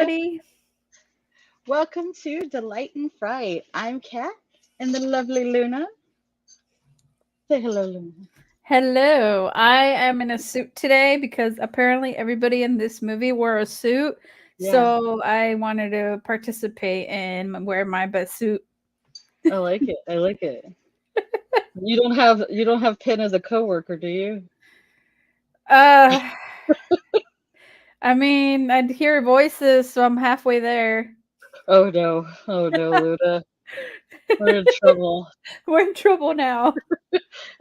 everybody. Welcome to Delight and Fright. I'm Kat and the lovely Luna. Say hello, Luna. Hello. I am in a suit today because apparently everybody in this movie wore a suit. Yeah, So I wanted to participate and wear my best suit. I like it. I like it. You don't have Pin as a coworker, do you? Uh, I mean, I'd hear voices, so I'm halfway there. Oh no. Oh no, Luna. We're in trouble. We're in trouble now.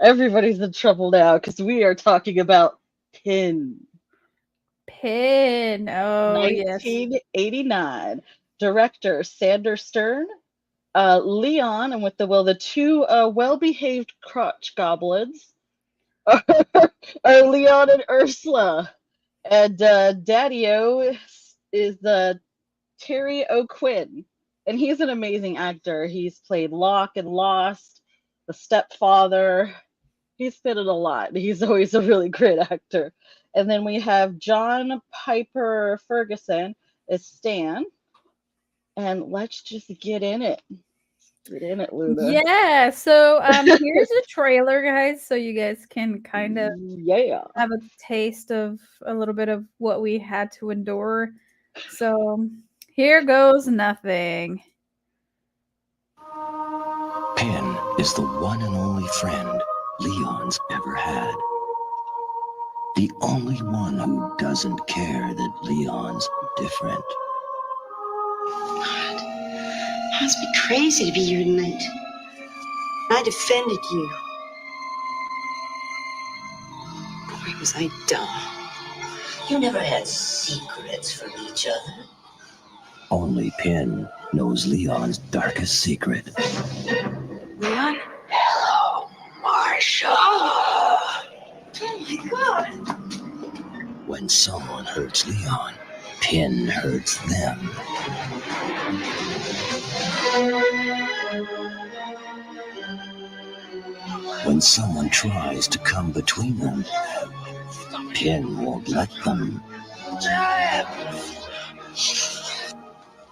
Everybody's in trouble now because we are talking about Pin. Pin. Oh, yes. 1989. Director Sander Stern. Leon and the two well-behaved crotch goblins are Leon and Ursula. And Daddy-O is the Terry O'Quinn. And he's an amazing actor. He's played Locke and Lost, the stepfather. He's been in a lot. He's always a really great actor. And then we have John Piper Ferguson as Stan. And let's just get in it. Get in it, Luna. Yeah, so here's a trailer, guys, so you guys can kind of Yeah. have a taste of a little bit of what we had to endure. So here goes nothing. Penn is the one and only friend Leon's ever had. The only one who doesn't care that Leon's different. God, it must be crazy to be here tonight. I defended you. Boy, was I dumb. You never had secrets from each other. Only Penn knows Leon's darkest secret. Leon? Hello, Marsha. Oh my God. When someone hurts Leon, Penn hurts them. When someone tries to come between them, Penn won't let them.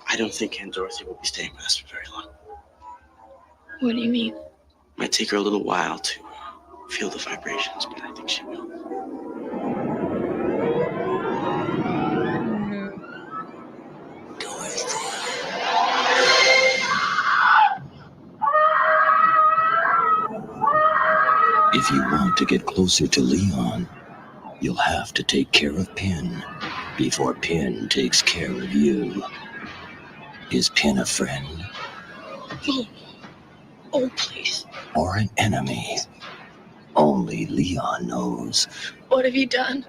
I don't think Aunt Dorothy will be staying with us for very long. What do you mean? Might take her a little while to feel the vibrations, but I think she will. If you want to get closer to Leon, you'll have to take care of Penn before Penn takes care of you. Is Penn a friend? Oh, please. Or an enemy? Only Leon knows. What have you done?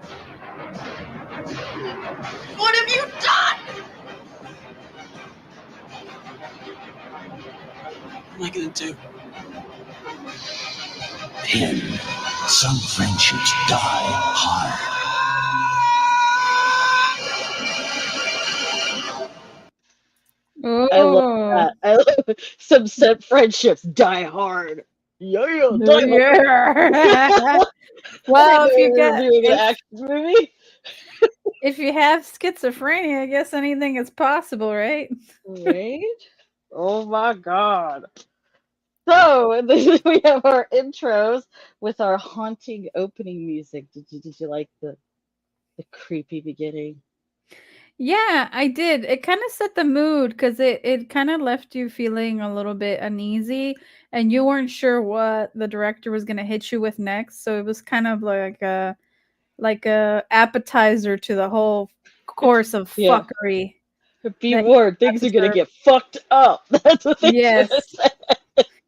What have you done? What am I gonna do? Penn, some friendships die hard. I love Oh, that. I love some set friendships die hard. Yeah, die hard. yeah. I Well, think we were doing an action movie. if you have schizophrenia, I guess anything is possible, right? Right? Oh my god. So, and then we have our intros with our haunting opening music. Did you like the creepy beginning? Yeah, I did. It kind of set the mood because it kind of left you feeling a little bit uneasy and you weren't sure what the director was going to hit you with next. So it was kind of like a appetizer to the whole course of Yeah. fuckery. Be that warned, you things had are to gonna serve. get fucked up. That's what they're Yes. gonna say.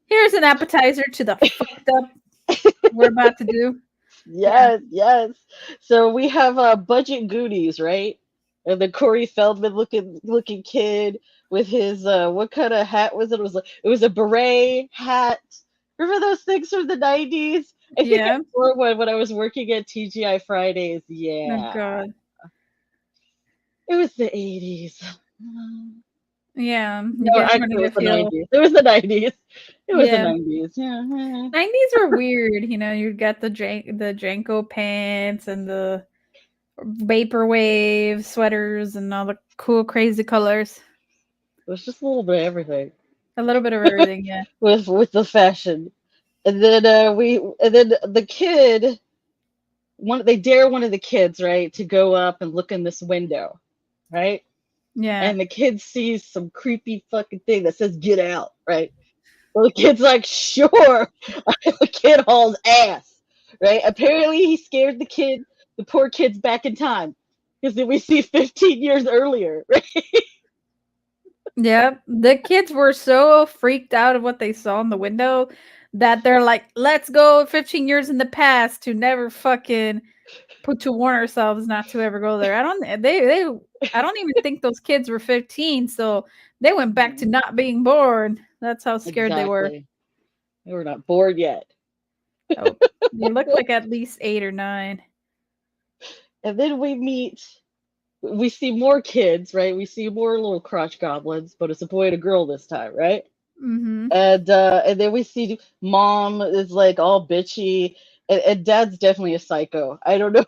Here's an appetizer to the fucked up we're about to do. Yes. So we have budget Goonies, right? And the Corey Feldman looking kid with his what kind of hat was it? It was a beret hat. Remember those things from the 90s? I think I Yeah. wore one when I was working at TGI Fridays. Oh Yeah. god. It was the 80s. Yeah. You No, guys actually wanted it to was the feel 90s. It was the 90s. It was the yeah. 90s. Yeah. 90s were weird, you got the Janko pants and the vaporwave sweaters and all the cool, crazy colors. It was just a little bit of everything A little bit of everything, yeah. with the fashion. And then the kid they dare one of the kids, right, to go up and look in this window, right? Yeah. And the kid sees some creepy fucking thing that says "get out," right? Well, the kid's like, "Sure." The kid hauls ass, right? Apparently, he scared the poor kids back in time, because then we see 15 years earlier, right? Yep. The kids were so freaked out of what they saw in the window that they're like, let's go 15 years in the past to never fucking put to warn ourselves not to ever go there. I don't even think those kids were 15, so they went back to not being born. That's how scared they were. Exactly. We're not bored yet. Oh, they looked like at least 8 or 9. And then we see more kids, right? We see more little crotch goblins, but it's a boy and a girl this time, right? Mhm. And then we see mom is like all bitchy, and dad's definitely a psycho. I don't know,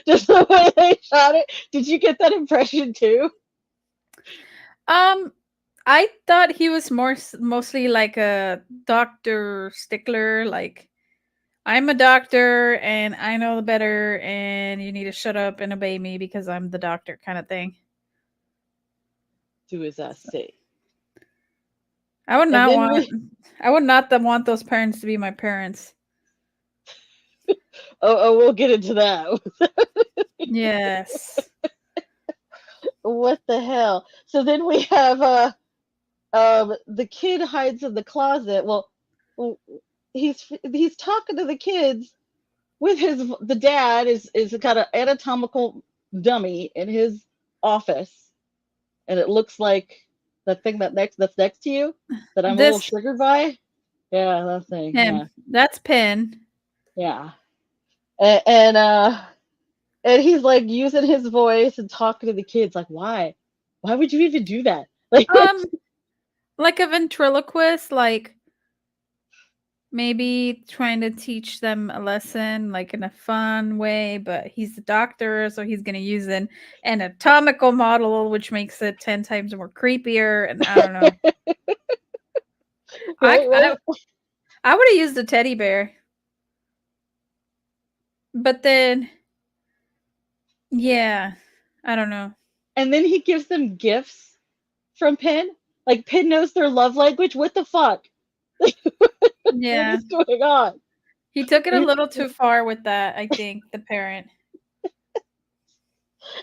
just the way they shot it. Did you get that impression too? Um I thought he was mostly like a doctor stickler, like I'm a doctor and I know better and you need to shut up and obey me because I'm the doctor kind of thing. Do as I say. I would And not then want want those parents to be my parents. we'll get into that. Yes. What the hell? So then we have the kid hides in the closet. Well, he's talking to the kids with the dad is kind of anatomical dummy in his office, and it looks like that thing that's next to you that I'm a little This triggered by. Yeah, that thing. Yeah, him. That's Pin. yeah. And he's like using his voice and talking to the kids. Like, why would you even do that? Like, Um like a ventriloquist, like maybe trying to teach them a lesson like in a fun way, but he's the doctor, so he's going to use an anatomical model which makes it 10 times more creepier, and I don't know. I right, I, right. I would have used a teddy bear. But then yeah, I don't know. And then he gives them gifts from Pin. Like Pin knows their love language. What the fuck? What Yeah. is going on? He took it a And little too far with that, I think, the parent.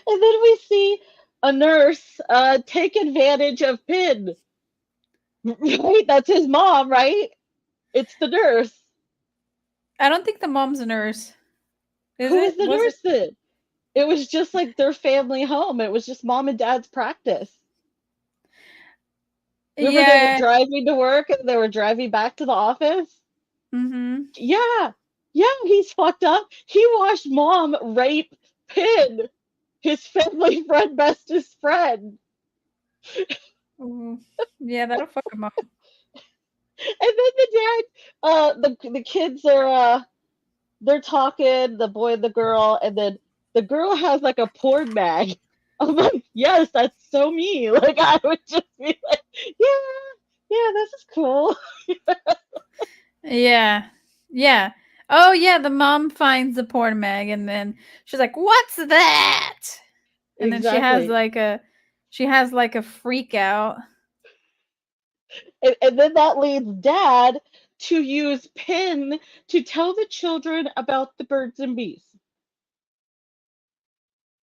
then we see a nurse take advantage of Pin. Right? That's his mom, right? It's the nurse. I don't think the mom's a nurse. Is Who was it? the Was it? nurse then? It was just like their family home. It was just mom and dad's practice. Remember they were Yeah. driving to work and they were driving back to the office? Mhm. Yeah. Yeah, he's fucked up. He watched mom rape Pin, his family friend, bestest friend. Ooh. Yeah, that'll fuck him up. And then the dad, the kids are they're talking, the boy and the girl, and then the girl has like a porn mag. I'm like, yes, that's so me. Like I would just be like, yeah, this is cool. Yeah. Yeah. Oh yeah, the mom finds the porn mag and then she's like, "What's that?" And then Exactly. she has like a freak out. And then that leads dad to use Pin to tell the children about the birds and bees.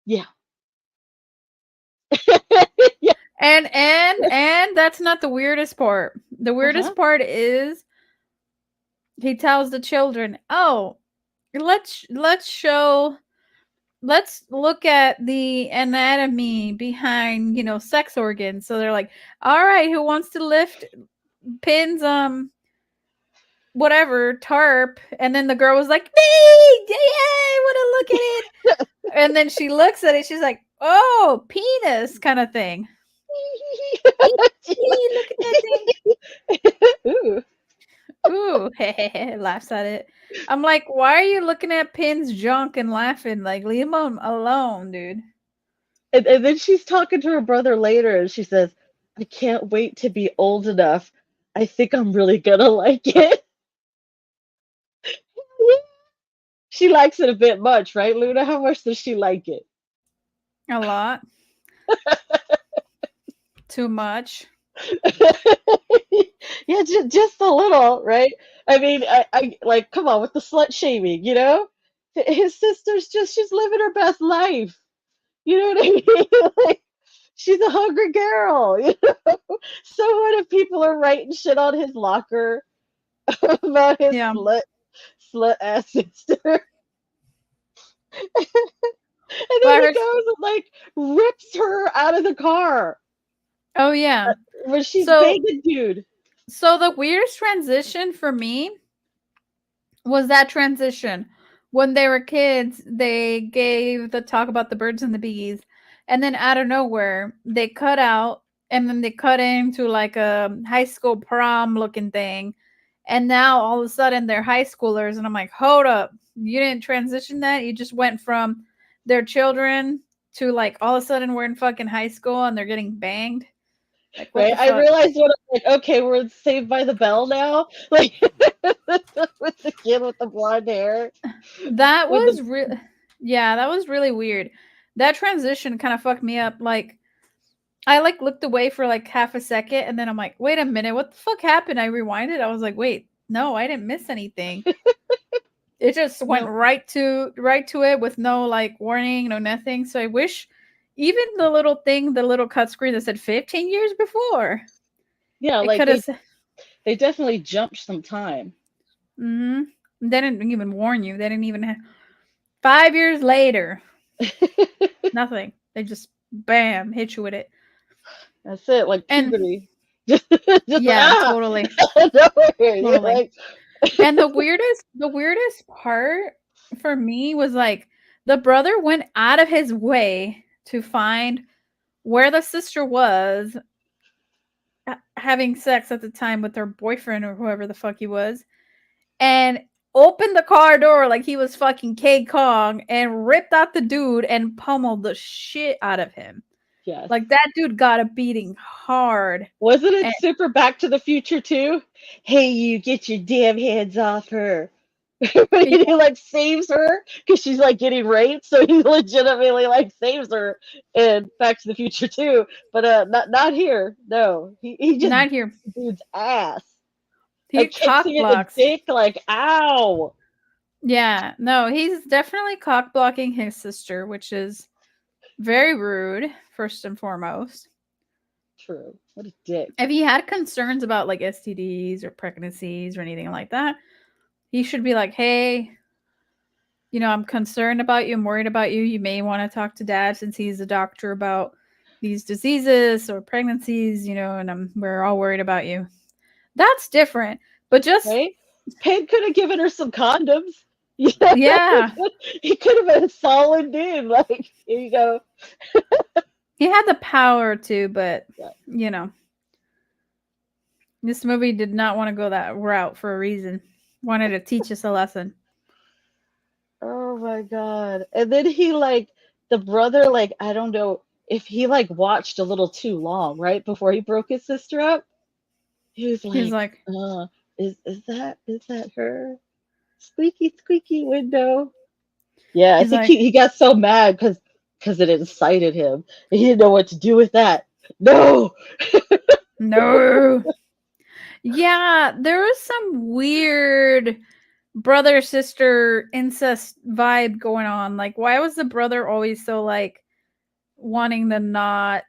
Yeah. Yeah. And that's not the weirdest part. The Uh-huh. weirdest part is he tells the children, "Oh, let's look at the anatomy behind, sex organs." So they're like, "All right, who wants to lift Pin's whatever tarp?" And then the girl was like, "Me! Yeah, I want to look at it." And then she looks at it, she's like, "Oh, penis kind of thing." Look at that thing. Ooh. Ooh, laughs at it. I'm like, why are you looking at Pin's junk and laughing? Like, leave him alone, dude. And then she's talking to her brother later, and she says, "I can't wait to be old enough. I think I'm really gonna like it." She likes it a bit much, right, Luna? How much does she like it? A lot. Too much. Yeah, just a little, right? I mean, I like, come on with the slut shaming, you know? His sister's just, she's living her best life. You know what I mean? Like, she's a hungry girl, you know? So what if people are writing shit on his locker about his Yeah. slut ass sister? And then But he her. goes and like rips her out of the car Oh yeah. when she's So begging dude. so the weirdest transition for me was that transition. When they were kids, they gave the talk about the birds and the bees, and then out of nowhere, they cut out and then they cut into like a high school prom looking thing. And now all of a sudden they're high schoolers, and I'm like, hold up, you didn't transition that. You just went from their children to like all of a sudden we're in fucking high school and they're getting banged. Like what Right? the I fuck? realized when I'm like, okay, we're in Saved by the Bell now. Like with the kid with the blonde hair. That With the was real. Yeah, that was really weird. That transition kind of fucked me up. Like, I like looked away for like half a second, and then I'm like, wait a minute, what the fuck happened? I rewinded. I was like, wait, no, I didn't miss anything. It just went no, right to it with no like warning, no nothing. So I wish even the little thing, the little cut screen that said 15 years before, yeah, it like could have. they definitely jumped some time. Mm-hmm. They didn't even warn you. They didn't even. 5 years later, nothing. They just bam hit you with it. That's it, like And puberty. Just like yeah, totally, nowhere. You're totally. like, And the weirdest part for me was like the brother went out of his way to find where the sister was having sex at the time with her boyfriend or whoever the fuck he was, and opened the car door like he was fucking King Kong and ripped out the dude and pummeled the shit out of him. yes. Like that dude got a beating hard. Wasn't it And super Back to the Future too? Hey, you get your damn hands off her. But yeah, he like saves her because she's like getting raped, so he legitimately like saves her in Back to the Future too. But not here. No, he just not beats here. the dude's ass. He Like kicks cock him in the blocks. dick, like ow. Yeah, no, he's definitely cock blocking his sister, which is very rude, first and foremost. True. What a dick. If he had concerns about like STDs or pregnancies or anything like that, he should be like, hey, I'm concerned about you. I'm worried about you. You may want to talk to dad since he's a doctor about these diseases or pregnancies, and we're all worried about you. That's different. But just, Right? Pig could have given her some condoms. You know, yeah, he could have been a solid dude. Like, here you go. he had the power to, but, Yeah. you know, this movie did not want to go that route for a reason. Wanted to teach us a lesson. Oh my God. And then he like the brother, like, I don't know if he like watched a little too long, right? Before he broke his sister up. He was He's like, like, is that her? Squeaky squeaky window. Yeah, I he's think like, he got so mad because it incited him. And he didn't know what to do with that. No. no. Yeah, there was some weird brother sister incest vibe going on. Like, why was the brother always so like wanting to not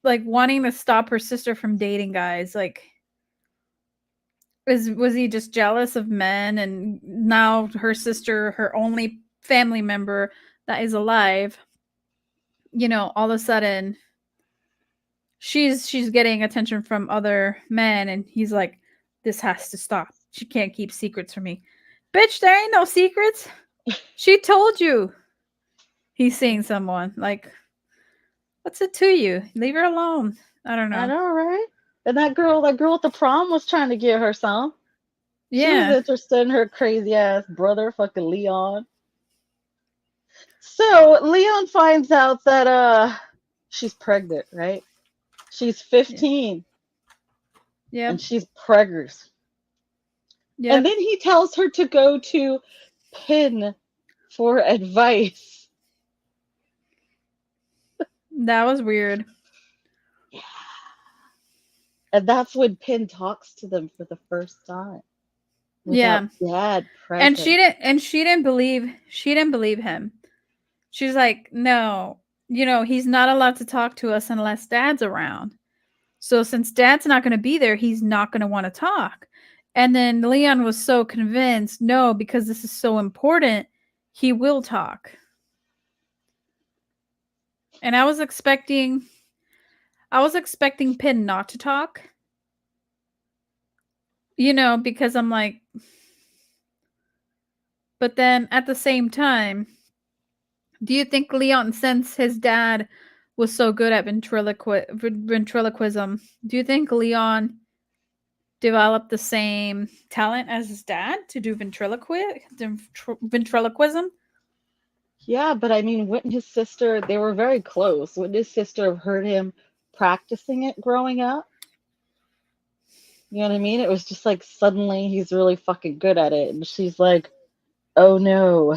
wanting to stop her sister from dating guys? Like, was he just jealous of men, and now her sister, her only family member that is alive, all of a sudden she's getting attention from other men, and he's like, this has to stop. She can't keep secrets from me. Bitch, there ain't no secrets. She told you he's seeing someone. Like, what's it to you? Leave her alone. I don't I know. know, right? And that girl at the prom was trying to get her some. She was Yeah. interested in her crazy ass brother, fucking Leon. So Leon finds out that she's pregnant, right? She's Yeah. 15 and Yep. she's preggers. And Yep. then he tells her to go to Pin for advice. That was weird. And that's when Pin talks to them for the first time without Yeah. Dad And present. she didn't believe him. She's like, "No, he's not allowed to talk to us unless Dad's around. So since Dad's not going to be there, he's not going to want to talk." And then Leon was so convinced, "No, because this is so important, he will talk." And I was expecting Pin not to talk, because I'm like, but then at the same time, do you think Leon, since his dad was so good at ventriloquism, do you think Leon developed the same talent as his dad to do ventriloquism? Yeah, but I mean, wouldn't his sister, they were very close. Wouldn't his sister have heard him practicing it growing up? You know what I mean? It was just like suddenly he's really fucking good at it. And she's like, oh no.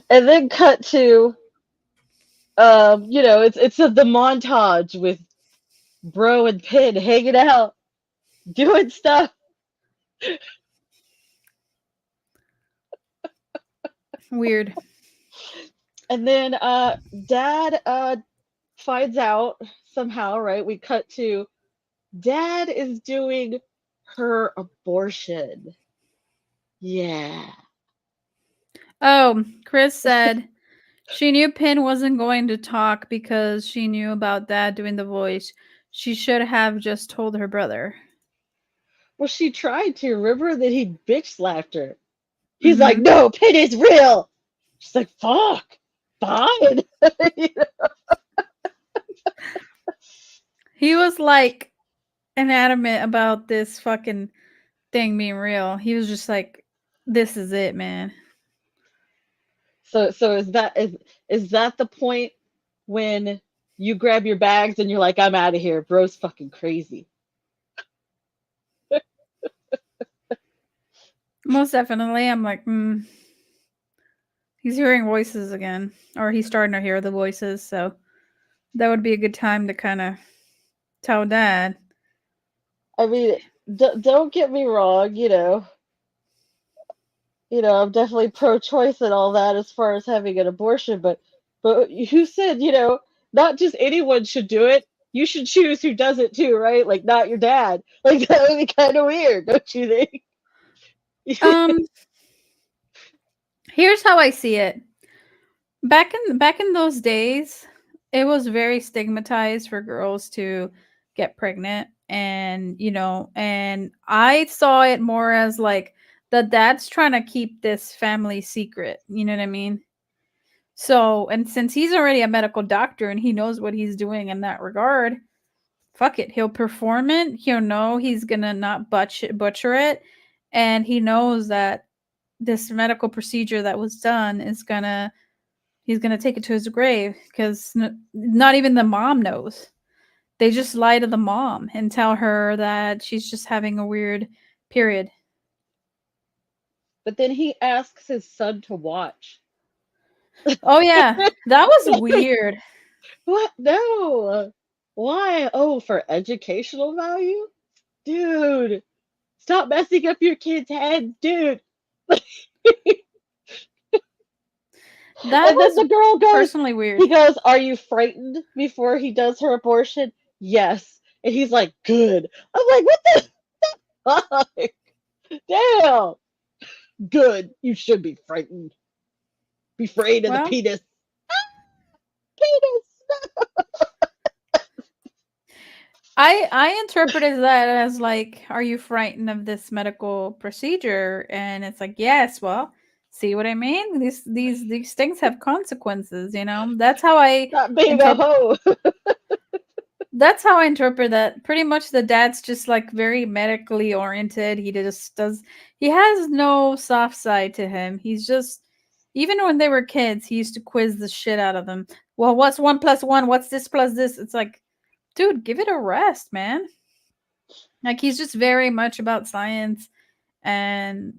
And then cut to, it's the montage with Bro and Pin hanging out, doing stuff. Weird. And then Dad finds out somehow, right? We cut to Dad is doing her abortion. Yeah. Oh, Chris said she knew Pin wasn't going to talk because she knew about Dad doing the voice. She should have just told her brother. Well, she tried to. Remember that he bitch slapped her. He's like, Mm-hmm. no, Pin is real. She's like, fuck, fine. He was like inanimate about this fucking thing being real. He was just like, "This is it, man." So is that the point when you grab your bags and you're like, I'm out of here. Bro's fucking crazy. Most definitely, I'm like, he's hearing voices again, or he's starting to hear the voices. So that would be a good time to kind of tell Dad. I mean, don't get me wrong, I'm definitely pro-choice and all that as far as having an abortion, but who said, not just anyone should do it. You should choose who does it too, right? Like not your dad. Like that would be kind of weird, don't you think? Um, Here's how I see it. Back in those days, it was very stigmatized for girls to get pregnant, and I saw it more as like the dad's trying to keep this family secret, you know what I mean? So, and since he's already a medical doctor and he knows what he's doing in that regard, fuck it, he'll perform it. He'll know he's gonna not butcher it, and he knows that this medical procedure that was done is gonna he's gonna take it to his grave because not even the mom knows. They just lie to the mom and tell her that she's just having a weird period. But then he asks his son to watch. Oh yeah, that was Like, weird. what? No. Why? Oh, for educational value? Dude, stop messing up your kids' heads, dude. That And then was the girl goes, personally weird. he goes, are you frightened before he does her abortion? Yes. And he's like, good. I'm like, what the fuck? Damn. Good. You should be frightened. Be afraid of the Well, penis. Penis. I interpreted that as like, are you frightened of this medical procedure? And it's like, yes. Well, see what I mean? These things have consequences. That's how I Not being a interpret. hoe. That's how I interpret that. Pretty much the dad's just like very medically oriented. He just does he has no soft side to him. He's just even when they were kids, he used to quiz the shit out of them. Well, what's 1 plus 1? What's this plus this? It's like, dude, give it a rest, man. Like he's just very much about science and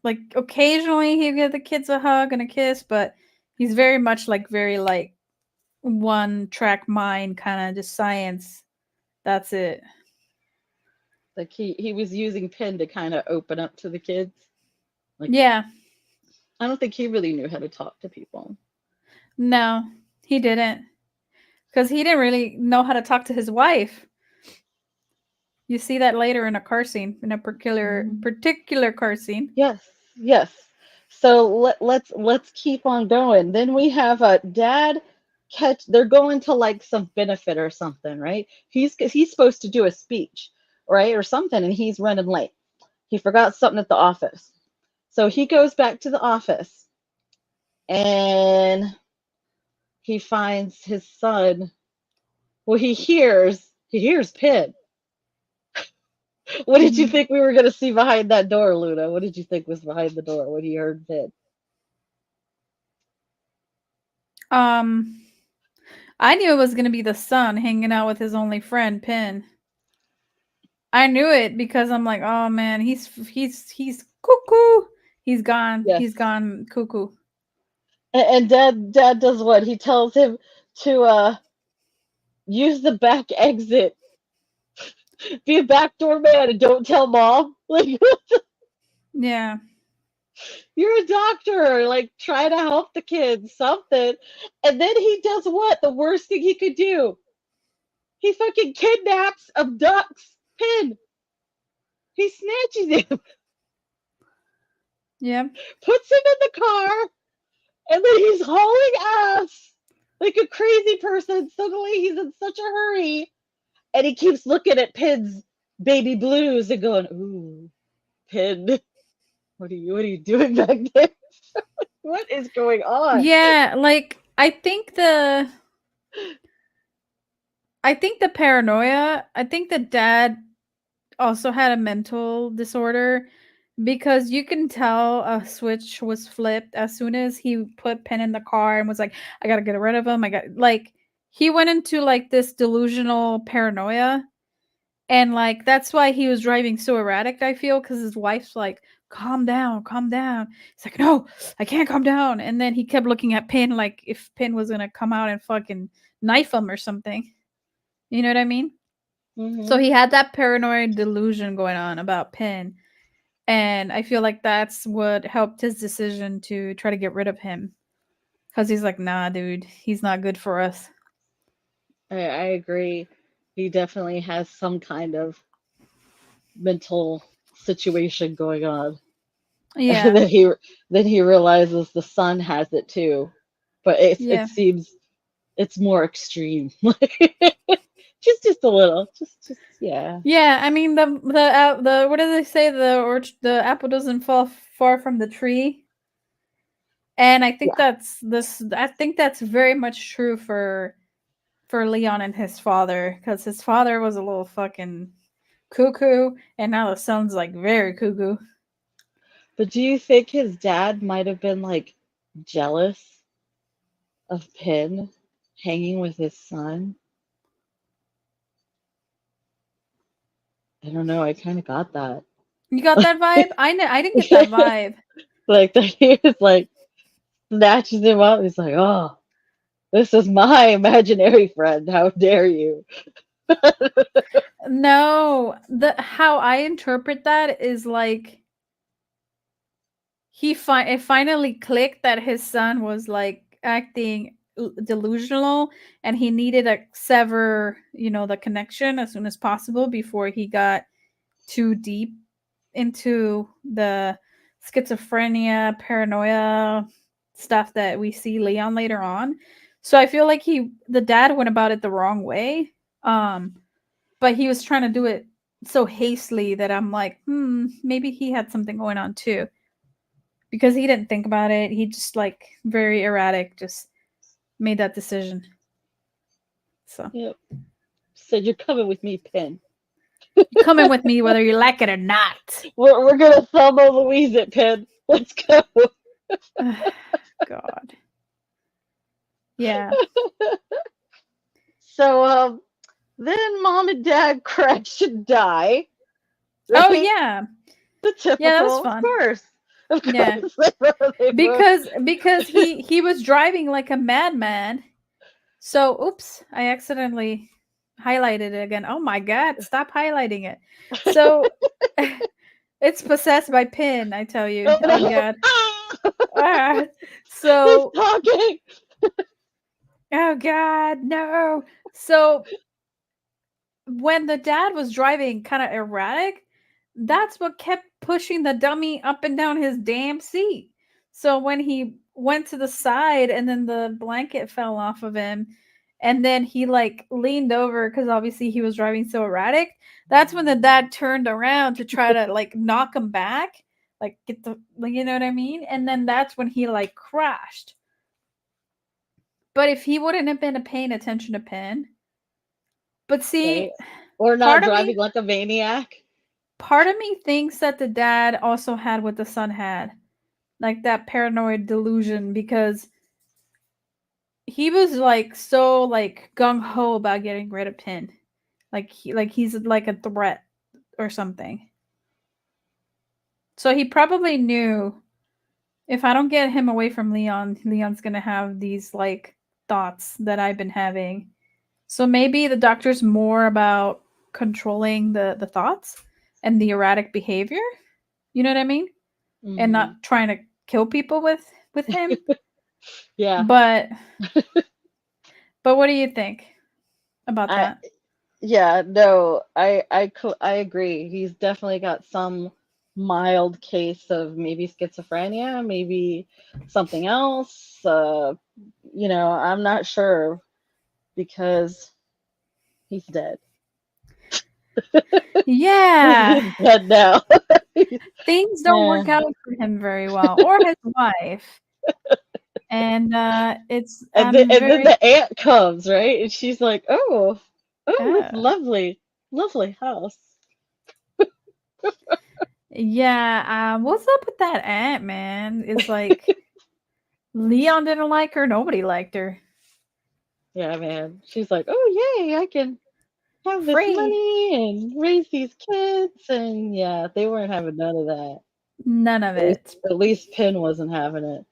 like occasionally he'll give the kids a hug and a kiss, but he's very much like very like one track mind kind of just science. That's it. Like he was using Pin to kind of open up to the kids. Like Yeah. I don't think he really knew how to talk to people. No, he didn't. Because he didn't really know how to talk to his wife. You see that later in a car scene, in a particular car scene. Yes, yes. So let's keep on going. Then we have a dad catch. They're going to like some benefit or something, right? He's supposed to do a speech, right, or something, and he's running late. He forgot something at the office, so he goes back to the office, and he finds his son. Well, he hears Pin. What did you Mhm. think we were going to see behind that door, Luna? What did you think was behind the door when he heard Pin? Um, I knew it was gonna be the son hanging out with his only friend, Pin. I knew it because I'm like, oh man, he's cuckoo. He's gone. Yes. He's gone cuckoo. And dad does what? He tells him to use the back exit. Be a backdoor man and don't tell mom. Like Yeah. you're a doctor. Like try to help the kids, something. And then he does what? The worst thing he could do. He fucking kidnaps, abducts Pin. He snatches him, Yeah. puts him in the car, and then he's hauling ass like a crazy person. Suddenly he's in such a hurry. And he keeps looking at Pin's baby blues and going, "Ooh, Pin, what are you doing back there? What is going on?" Yeah, like I think the paranoia, I think the dad also had a mental disorder because you can tell a switch was flipped as soon as he put Penn in the car and was like, I gotta get rid of him. I got like he went into like this delusional paranoia. And like that's why he was driving so erratic, I feel, because his wife's like, calm down, calm down. He's like, no, I can't calm down. And then he kept looking at Pin like if Pin was gonna come out and fucking knife him or something. You know what I mean? So Hmm. he had that paranoid delusion going on about Pin. And I feel like that's what helped his decision to try to get rid of him. Because he's like, nah, dude, he's not good for us. I agree. He definitely has some kind of mental situation going on. Yeah, that he then he realizes the son has it too, but it yeah. seems it's more extreme. Just a little, just yeah. Yeah, I mean the what do they say, the apple doesn't fall far from the tree. And Yeah. I think that's very much true for Leon and his father, because his father was a little fucking cuckoo, and now the son's like very cuckoo. But do you think his dad might have been like jealous of Pin hanging with his son? I don't know. I kind of got that. You got that vibe? I didn't get that vibe. Like that he was like snatches him up. He's like, "Oh, this is my imaginary friend. How dare you?" No, the how I interpret that is like it finally clicked that his son was like acting delusional, and he needed to sever, the connection as soon as possible before he got too deep into the schizophrenia, paranoia stuff that we see Leon later on. So I feel like the dad went about it the wrong way. Um but he was trying to do it so hastily that I'm like, maybe he had something going on too. Because he didn't think about it. He just like very erratic, just made that decision. So Yep. said, "You're coming with me, Pin. You're coming with me whether you like it or not. We're gonna Thelma Louise it, Pin. Let's go." God. Yeah. So then mom and dad crash and die. Oh Right? yeah. The Yeah, that was typical, of fun. course. Of Yeah. course. They both. Because he was driving like a madman. So, oops, I accidentally highlighted it again. Oh my god, stop highlighting it. So it's possessed by Pin, I tell you. Oh Oh no! god. Ah! Ah, He's so talking. oh god, no. So when the dad was driving kind of erratic, that's what kept pushing the dummy up and down his damn seat. So when he went to the side and then the blanket fell off of him and then he like leaned over cuz obviously he was driving so erratic, that's when the dad turned around to try to like knock him back, like get the like, you know what I mean? And then that's when he like crashed. But if he wouldn't have been paying attention to Pin, but Right? see, Or not part of me driving like a maniac. part of me thinks that the dad also had what the son had, like that paranoid delusion, because he was like so like gung ho about getting rid of Pin, like he's like a threat or something. So he probably knew if I don't get him away from Leon, Leon's gonna have these like thoughts that I've been having. So maybe the doctor's more about controlling the thoughts and the erratic behavior. You know what I mean? And Hmm. not trying to kill people with him. Yeah. But what do you think about I that? Yeah, no, I agree. He's definitely got some mild case of maybe schizophrenia, maybe something else. I'm not sure because he's dead. Yeah. He's dead now. Things don't Yeah. work out for him very well or his wife. And it's I'm And then very the aunt comes, right? And she's like, "Oh, it's uh, lovely. Lovely house." yeah, what's up with that aunt, man? It's like Leon didn't like her, nobody liked her. Yeah, man. She's like, "Oh, yay, I can have this Free. money and raise these kids." And yeah, they weren't having none of that. None of At least, it. at least Penn wasn't having it.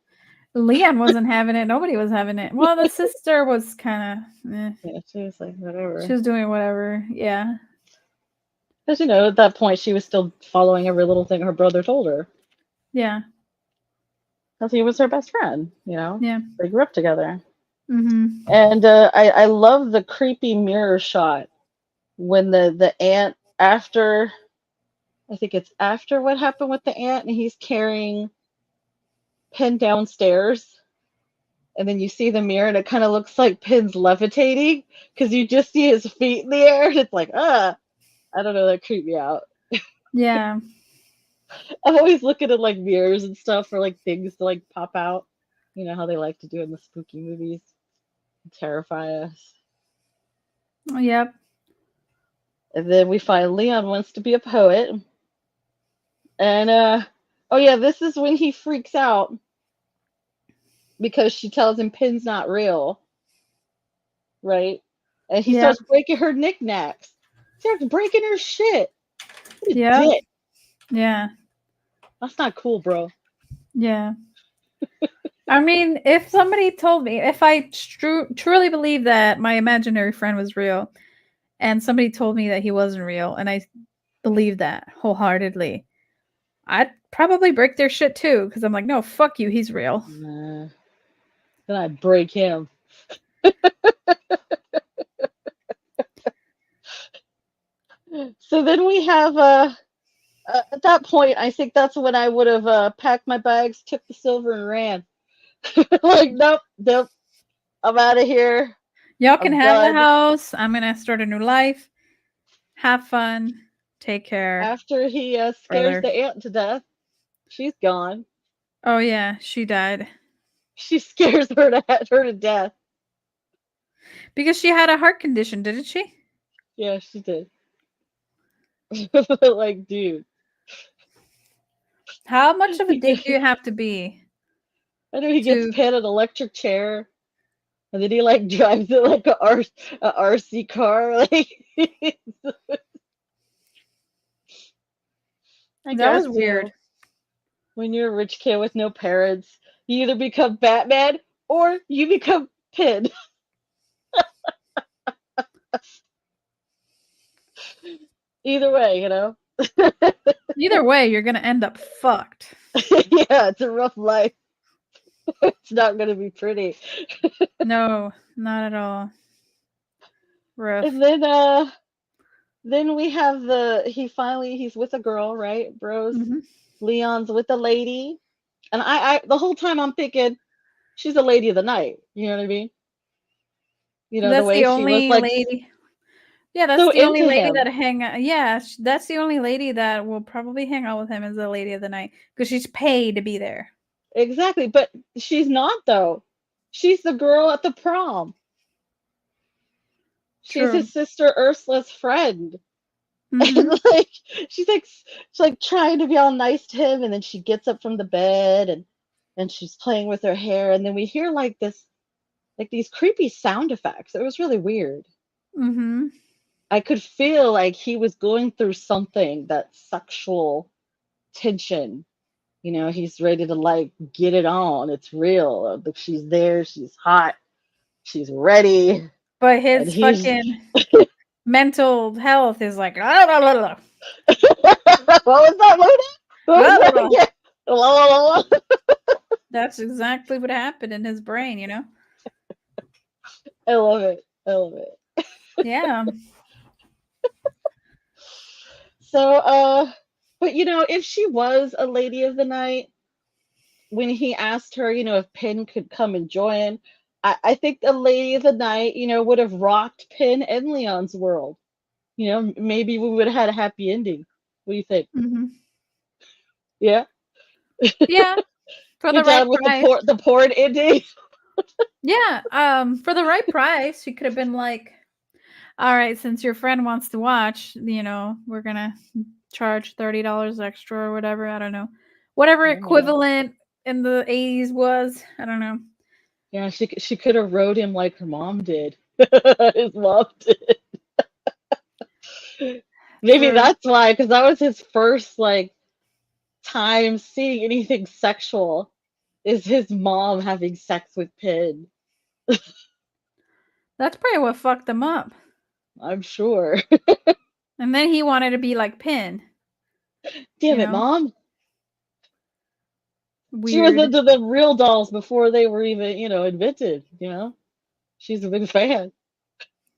Leon wasn't having it. Nobody was having it. Well, the sister was kind of, Yeah, she was like, she whatever. was doing whatever. Yeah. Because, at that point, she was still following every little thing her brother told her. Yeah. Because he was her best friend, you know? Yeah. They grew up together. Mm-hmm. And I love the creepy mirror shot when the aunt, after, I think it's after what happened with the aunt, and he's carrying Penn downstairs. And then you see the mirror, and it kind of looks like Penn's levitating because you just see his feet in the air. And it's like, I don't know, that creeped me out. Yeah. I always look at it like mirrors and stuff for like things to like pop out. You know how they like to do in the spooky movies, terrify us. Yep. And then we find Leon wants to be a poet. And oh yeah, this is when he freaks out because she tells him Pin's not real, right? And he Yep. starts breaking her knickknacks. Starts breaking her shit. What a Yep. dick. Yeah. That's not cool, bro. Yeah. I mean, if somebody told me, if I truly believe that my imaginary friend was real, and somebody told me that he wasn't real, and I believe that wholeheartedly, I'd probably break their shit too, because I'm like, no, fuck you, he's real. Nah. Then I break him. So then we have at that point, I think that's when I would have packed my bags, took the silver, and ran. Like, nope, nope, I'm out of here. Y'all can I'm have the done. house. I'm gonna start a new life. Have fun. Take care, After he scares brother. the aunt to death, she's gone. Oh yeah, she died She scares her to death. because she had a heart condition, didn't she? Yeah, she did. But like, dude, How much of a dick do you have to be I know he gets to Penn an electric chair, and then he like drives it like a RC car. Like, I That guess, was weird. when you're a rich kid with no parents, you either become Batman or you become Penn. Either way, you know. Either way, you're gonna end up fucked. Yeah, it's a rough life. It's not gonna be pretty. No, not at all. Rough. And then we have he's with a girl, right? Bros. Mhm. Leon's with a lady. And I the whole time I'm thinking she's a lady of the night. You know what I mean? You know, the That's way the she was only like lady. Yeah, that's so the only into lady him. that hang out. Yeah, that's the only lady that will probably hang out with him as the lady of the night because she's paid to be there. Exactly. But she's not though. She's the girl at the prom. She's True. his sister Ursula's friend. And Mhm. like she's like trying to be all nice to him, and then she gets up from the bed and she's playing with her hair, and then we hear like these creepy sound effects. It was really weird. Mhm. I could feel like he was going through something, that sexual tension. You know, he's ready to like get it on. It's real. Like, she's there, she's hot, she's ready, But and his he's fucking mental health is like, "Ah, blah, blah, blah, what was that, Luna? What was blah, blah, that blah." again? La, la, la, la. That's exactly what happened in his brain, you know? I love it. I love it. Yeah. So, but you know, if she was a lady of the night, when he asked her, you know, if Penn could come and join, I think the lady of the night, you know, would have rocked Penn and Leon's world. You know, maybe we would have had a happy ending. What do you think? Mhm. Yeah. Yeah, for the Good right job with price. the porn ending. Yeah, for the right price, she could have been like, "All right, since your friend wants to watch, you know, we're gonna charge $30 extra or whatever." I don't know. Whatever Yeah, man. equivalent in the 80s was. I don't know. Yeah, she could have wrote him like her mom did. His mom did. Maybe True. that's why, because that was his first like time seeing anything sexual. Is his mom having sex with Penn? That's probably what fucked him up. I'm sure. And then he wanted to be like Pin, Damn you it, know? mom. She was Weird. into the real dolls before they were even, you know, invented, you know? She's a big fan.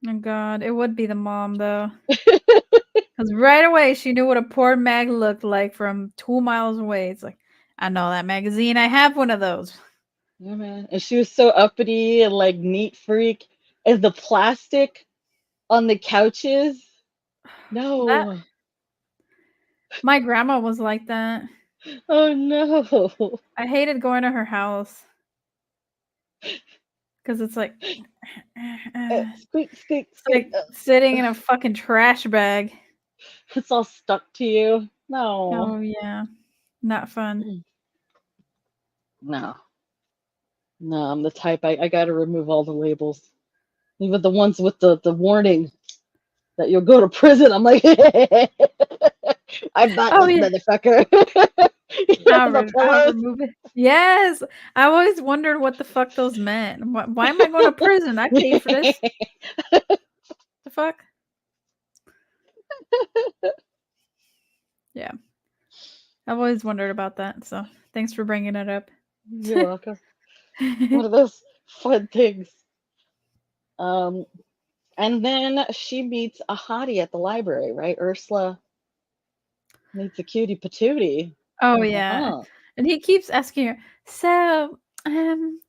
Oh god, it would be the mom though. Because right away she knew what a porn mag looked like from 2 miles away. It's like, I know that magazine. I have one of those. Yeah, man. And she was so uppity and like neat freak. And the plastic on the couches. That No. my grandma was like that. Oh no. I hated going to her house because it's like it's Squeak, squeak, squeak. like sitting in a fucking trash bag. It's all stuck to you. No. Oh yeah, not fun. No. No, I'm the type I gotta remove all the labels. Even the ones with the warning that you'll go to prison. I'm like, I'm not Oh this yeah, motherfucker. You know, the I'll pillows. remove it. Yes, I always wondered what the fuck those meant. Why am I going to prison? I paid for this. The fuck? Yeah, I've always wondered about that. So thanks for bringing it up. You're welcome. One of those fun things. Um, and then she meets a hottie at the library, right? Ursula meets a cutie patootie. Oh yeah, Uh-huh. and he keeps asking her, "So,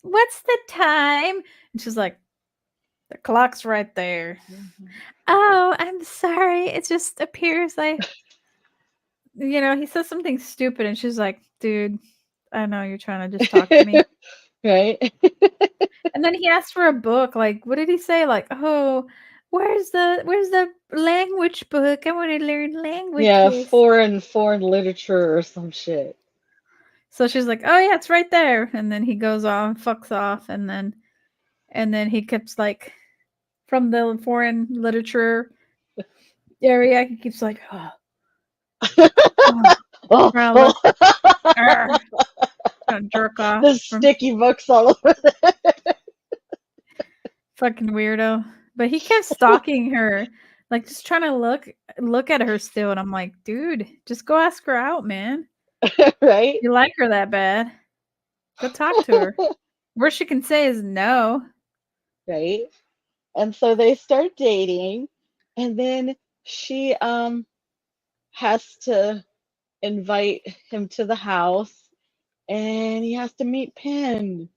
what's the time?" And she's like, "The clock's right there." Oh, I'm sorry. It just appears he says something stupid, and she's like, "Dude, I know you're trying to just talk to me." Right? And then he asked for a book. Like, what did he say? Like, "Oh, Where's the language book? I want to learn Yeah, languages. foreign literature or some shit. So she's like, "Oh yeah, it's right there." And then he goes off, fucks off, and then he keeps like from the foreign literature area, he keeps like, "Oh, oh, Oh, trying to oh. look, arr, trying to jerk off The from sticky books all over there. fucking weirdo." But he kept stalking her, like just trying to look at her still, and I'm like, "Dude, just go ask her out, man. Right? You like her that bad? Go talk to her. Worst she can say is no." Right? And so they start dating, and then she has to invite him to the house, and he has to meet Penn.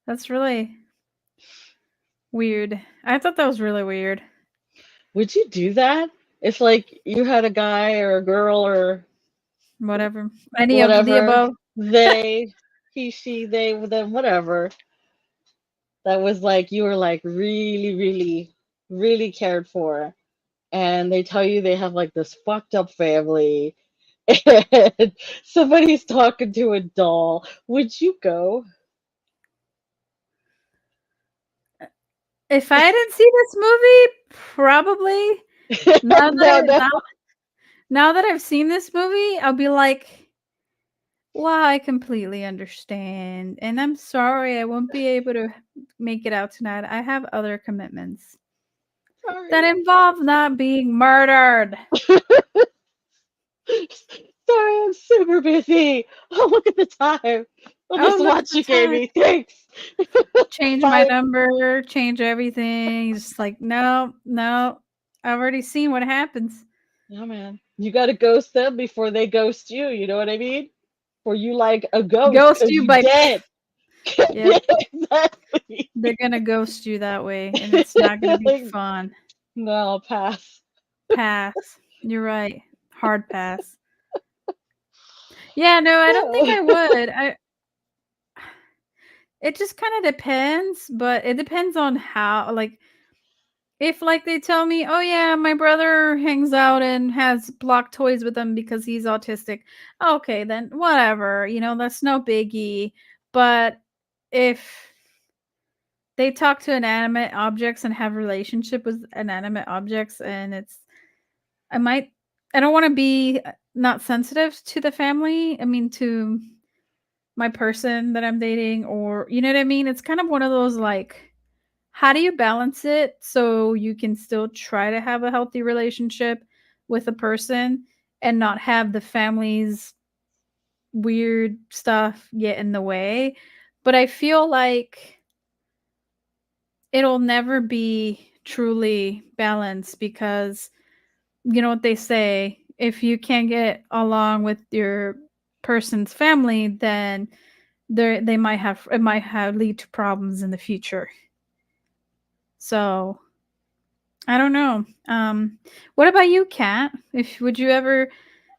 That's really weird. I thought that was really weird. Would you do that if like you had a guy or a girl or Whatever. Any of the whatever, above. they, he, she, they, them, whatever, that was like you were like really, really, really cared for, and they tell you they have like this fucked up family, and somebody's talking to a doll, would you go? If I didn't see this movie, probably. Now that No, I no. now that I've seen this movie, I'll be like, "Wow, I completely understand, and I'm sorry I won't be able to make it out tonight. I have other commitments that Sorry. involve not being murdered." Sorry, I'm super busy. Oh, look at the time. Look at Oh, this look at watch the you gave time. me. Thanks. Change my Bye. number, change everything. Just like, "No, no. I've already seen what happens." Yeah, man. You got to ghost them before they ghost you. You know what I mean? For you like a ghost Ghost because you you by dead. yep. Yeah, exactly. They're gonna ghost you that way, and it's not gonna be Like, fun. no, I'll pass. Pass. You're right. Hard pass. Yeah, no, I don't think I Oh. would. I It just kinda depends, but it depends on how like, if, like, they tell me, "Oh, yeah, my brother hangs out and has blocked toys with him because he's autistic." Okay, then whatever, that's no biggie, but if they talk to inanimate objects and have relationship with inanimate objects and I might I don't wanna be, not sensitive to the family, I mean, to my person that I'm dating or you know what I mean? It's kind of one of those, like, how do you balance it so you can still try to have a healthy relationship with a person and not have the family's weird stuff get in the way? But I feel like it'll never be truly balanced because you know what they say, if you can't get along with your person's family, then they might have it might have lead to problems in the future. So, I don't know. What about you, Kat? If would you ever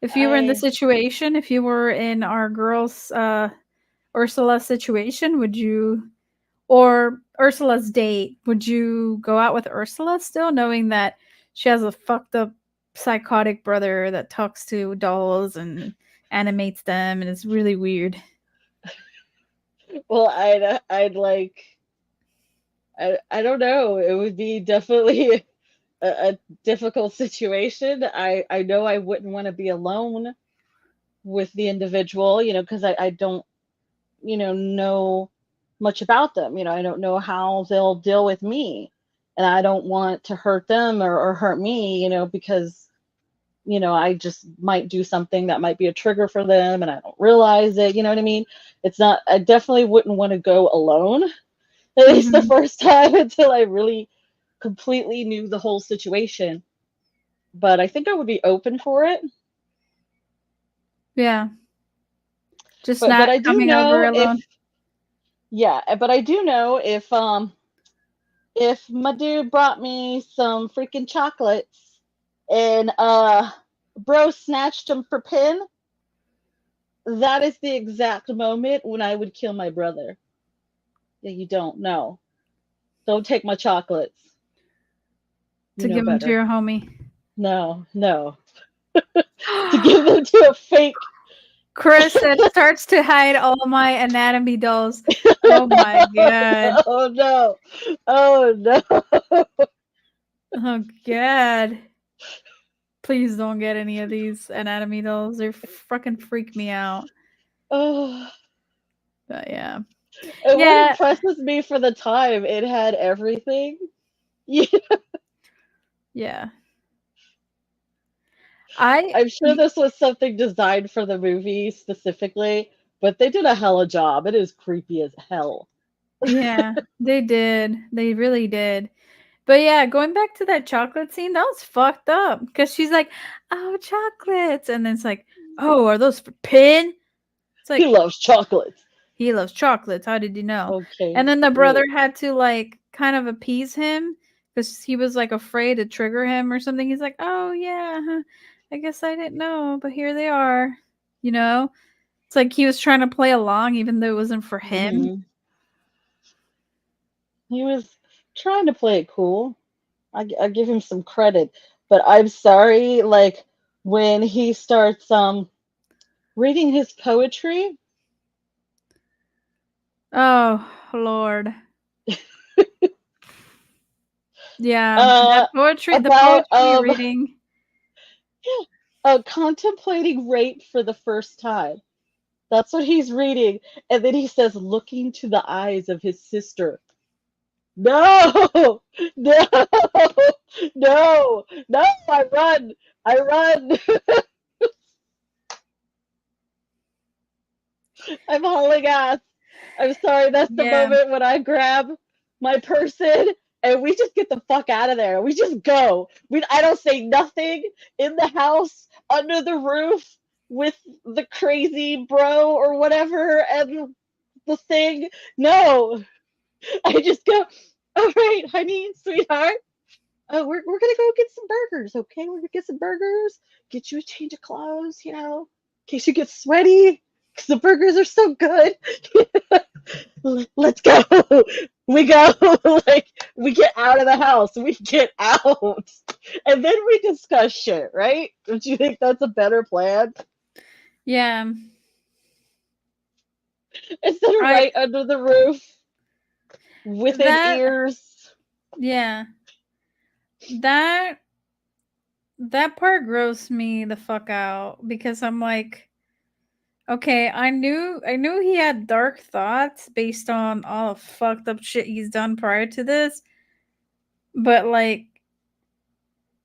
if you were in the I situation, if you were in our girl's Ursula situation, would you or Ursula's date, would you go out with Ursula still knowing that she has a fucked up psychotic brother that talks to dolls and animates them and is really weird? well, I'd like I don't know. It would be definitely a difficult situation. I know I wouldn't want to be alone with the individual, because I don't, know much about them. I don't know how they'll deal with me. And I don't want to hurt them or hurt me, because, I just might do something that might be a trigger for them and I don't realize it. You know what I mean? It's not, I definitely wouldn't want to go alone, at least the Mhm. first time until I really completely knew the whole situation. But I think I would be open for it. Yeah. Just But not I do coming over know if alone. yeah, but I do know if my dude brought me some freaking chocolates and bro snatched them for Pin, that is the exact moment when I would kill my brother. Yeah, you don't know. Don't take my chocolates. You To know give them to better. your homie. No, no. To give them to a fake. Chris said starts to hide all my anatomy dolls. Oh my god. Oh no. Oh no. Oh god. Please don't get any of these anatomy dolls. They fucking freak me out. Oh. But yeah. And what Yeah. impresses me for the time, it had everything. Yeah. Yeah. I I'm sure this was something designed for the movie specifically, but they did a hella job. It is creepy as hell. yeah, they did. They really did. But yeah, going back to that chocolate scene, that was fucked up because she's like, "Oh, chocolates," and then it's like, "Oh, are those for Pin?" It's He like loves chocolates. he loves chocolates. How did you know? Okay, And then the brother great. had to like kind of appease him because he was like afraid to trigger him or something. He's like, "Oh yeah, huh, I guess I didn't know, but here they are." You know, it's like he was trying to play along even though it wasn't for him. Hmm. He was trying to play it cool. I give him some credit, but I'm sorry. Like when he starts reading his poetry, Oh Lord. Yeah, uh, the about poetry reading. contemplating rape for the first time. That's what he's reading, and then he says, looking to the eyes of his sister. No, no, no, no! I run, I run. I'm hauling ass. I'm sorry, that's the Yeah. moment when I grab my person and we just get the fuck out of there. We just go. I don't say nothing in the house under the roof with the crazy bro or whatever and the thing. No, I just go, all right, honey, sweetheart. We're gonna go get some burgers, okay? We're gonna get some burgers, get you a change of clothes, in case you get sweaty, because the burgers are so good. Let's go. We go. Like, we get out of the house. We get out. And then we discuss shit, right? Don't you think that's a better plan? Yeah. Instead of I right under the roof, within that ears. yeah. That that part grossed me the fuck out because I'm like, okay, I knew he had dark thoughts based on all the fucked up shit he's done prior to this, but like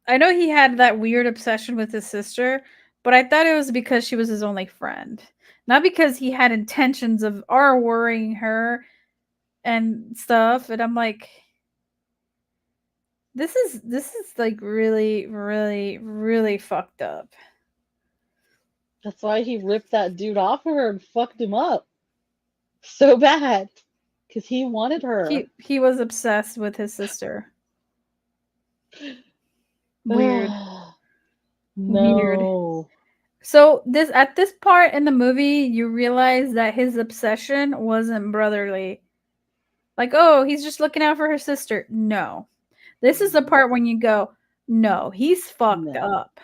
I know he had that weird obsession with his sister, but I thought it was because she was his only friend. Not because he had intentions of are worrying her and stuff. And I'm like, this is like really, really, really fucked up. That's why he ripped that dude off of her and fucked him up so bad. Because he wanted her. He was obsessed with his sister. Weird. Weird. No. So this at this part in the movie, you realize that his obsession wasn't brotherly. Like, oh, he's just looking out for her sister. No. This is the part when you go, no, he's fucked No. up.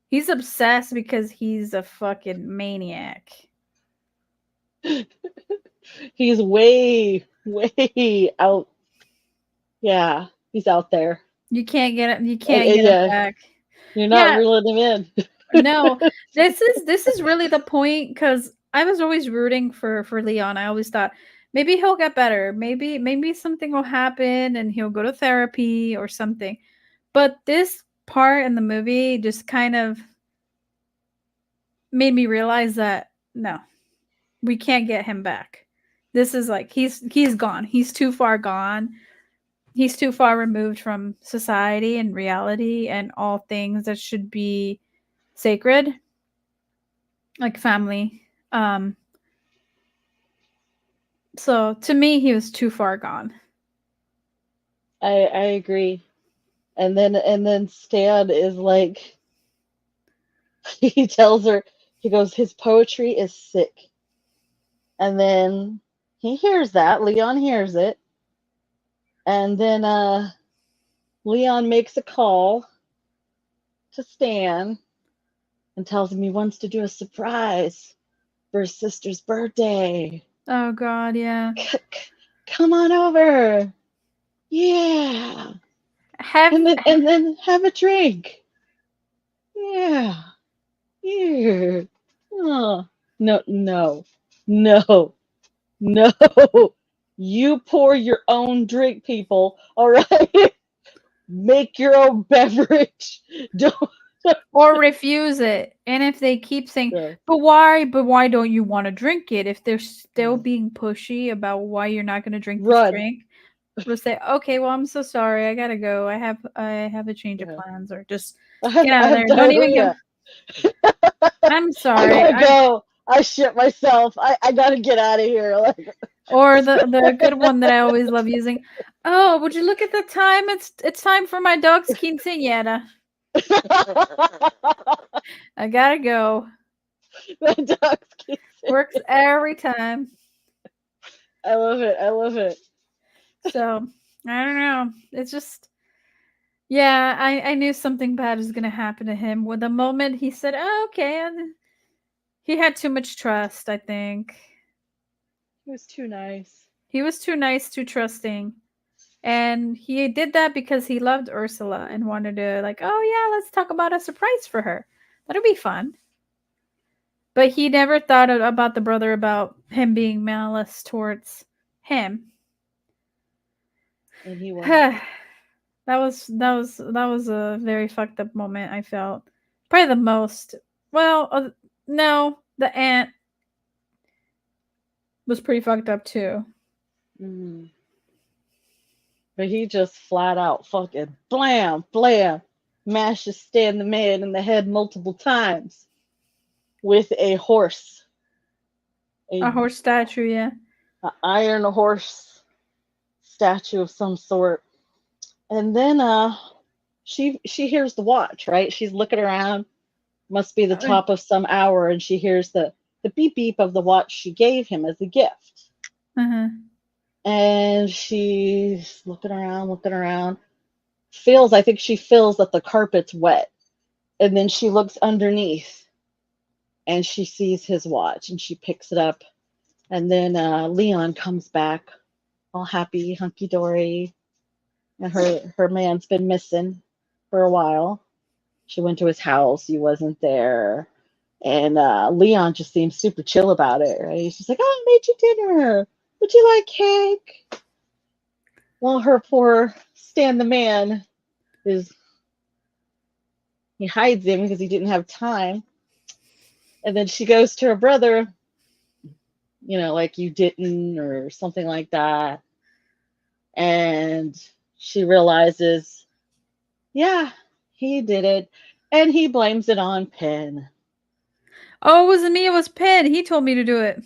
He's obsessed because he's a fucking maniac. He's way, way out. Yeah, he's out there. You can't get it. You can't get him Yeah, back. you're not Yeah, reeling him in. no. This is really the point because I was always rooting for Leon. I always thought maybe he'll get better. Maybe something will happen and he'll go to therapy or something. But this part in the movie just kind of made me realize that no, we can't get him back. This is like he's gone. He's too far gone. He's too far removed from society and reality and all things that should be sacred, like family. Um so to me he was too far gone. I agree. And then Stan is like, he tells her, he goes, his poetry is sick. And then he hears that, Leon hears it, And then Leon makes a call to Stan and tells him he wants to do a surprise for his sister's birthday. Oh God, yeah. Come on over. Yeah. Have And then have a drink. Yeah. Here. Oh. No, no. No. No. You pour your own drink, people. All right? Make your own beverage. Don't. or refuse it. And if they keep saying, Yeah. "But why? But why don't you want to drink it?" If they're still Yeah. being pushy about why you're not going to drink this Run. drink, we'll say, "Okay, well, I'm so sorry. I gotta go. I have a change of Yeah. plans," or just I get out of have there. Don't even get. diarrhea. I'm I sorry. gotta go. I shit myself. I gotta get out of here. Like, Or the good one that I always love using. Oh, would you look at the time? It's time for my dog's quinceañera. I gotta go. the dog's kissing. Works every time. I love it. I love it. So I don't know. It's just yeah, I knew something bad was gonna happen to him. With the moment he said, "Oh, okay," and he had too much trust, I think. He was too nice. He was too nice, too trusting. And he did that because he loved Ursula and wanted to like, "Oh yeah, let's talk about a surprise for her. That'll be fun." But he never thought about the brother, about him being malice towards him. And he was. That was a very fucked up moment, I felt. Probably the most. Well, no, the aunt was pretty fucked up too. Mm. But he just flat out fucking blam, blam, mashes Stan the Man in the head multiple times with a horse. A A, horse statue, yeah. a iron horse statue of some sort. And then she hears the watch, right? She's looking around, must be the Uh, top of some hour, and she hears the beep beep of the watch she gave him as a gift. uh-huh. And she's looking around, feels, I think she feels that the carpet's wet. And then she looks underneath and she sees his watch and she picks it up. And then Leon comes back all happy, hunky dory. And her man's been missing for a while. She went to his house, he wasn't there. And Leon just seems super chill about it, right? He's just like, "Oh, I made you dinner. Would you like cake?" Well, her poor Stan the Man is, he hides him because he didn't have time. And then she goes to her brother, like, "You didn't," or something like that. And she realizes, yeah, he did it. And he blames it on Penn. Oh, it wasn't me, it was Penn. He told me to do it.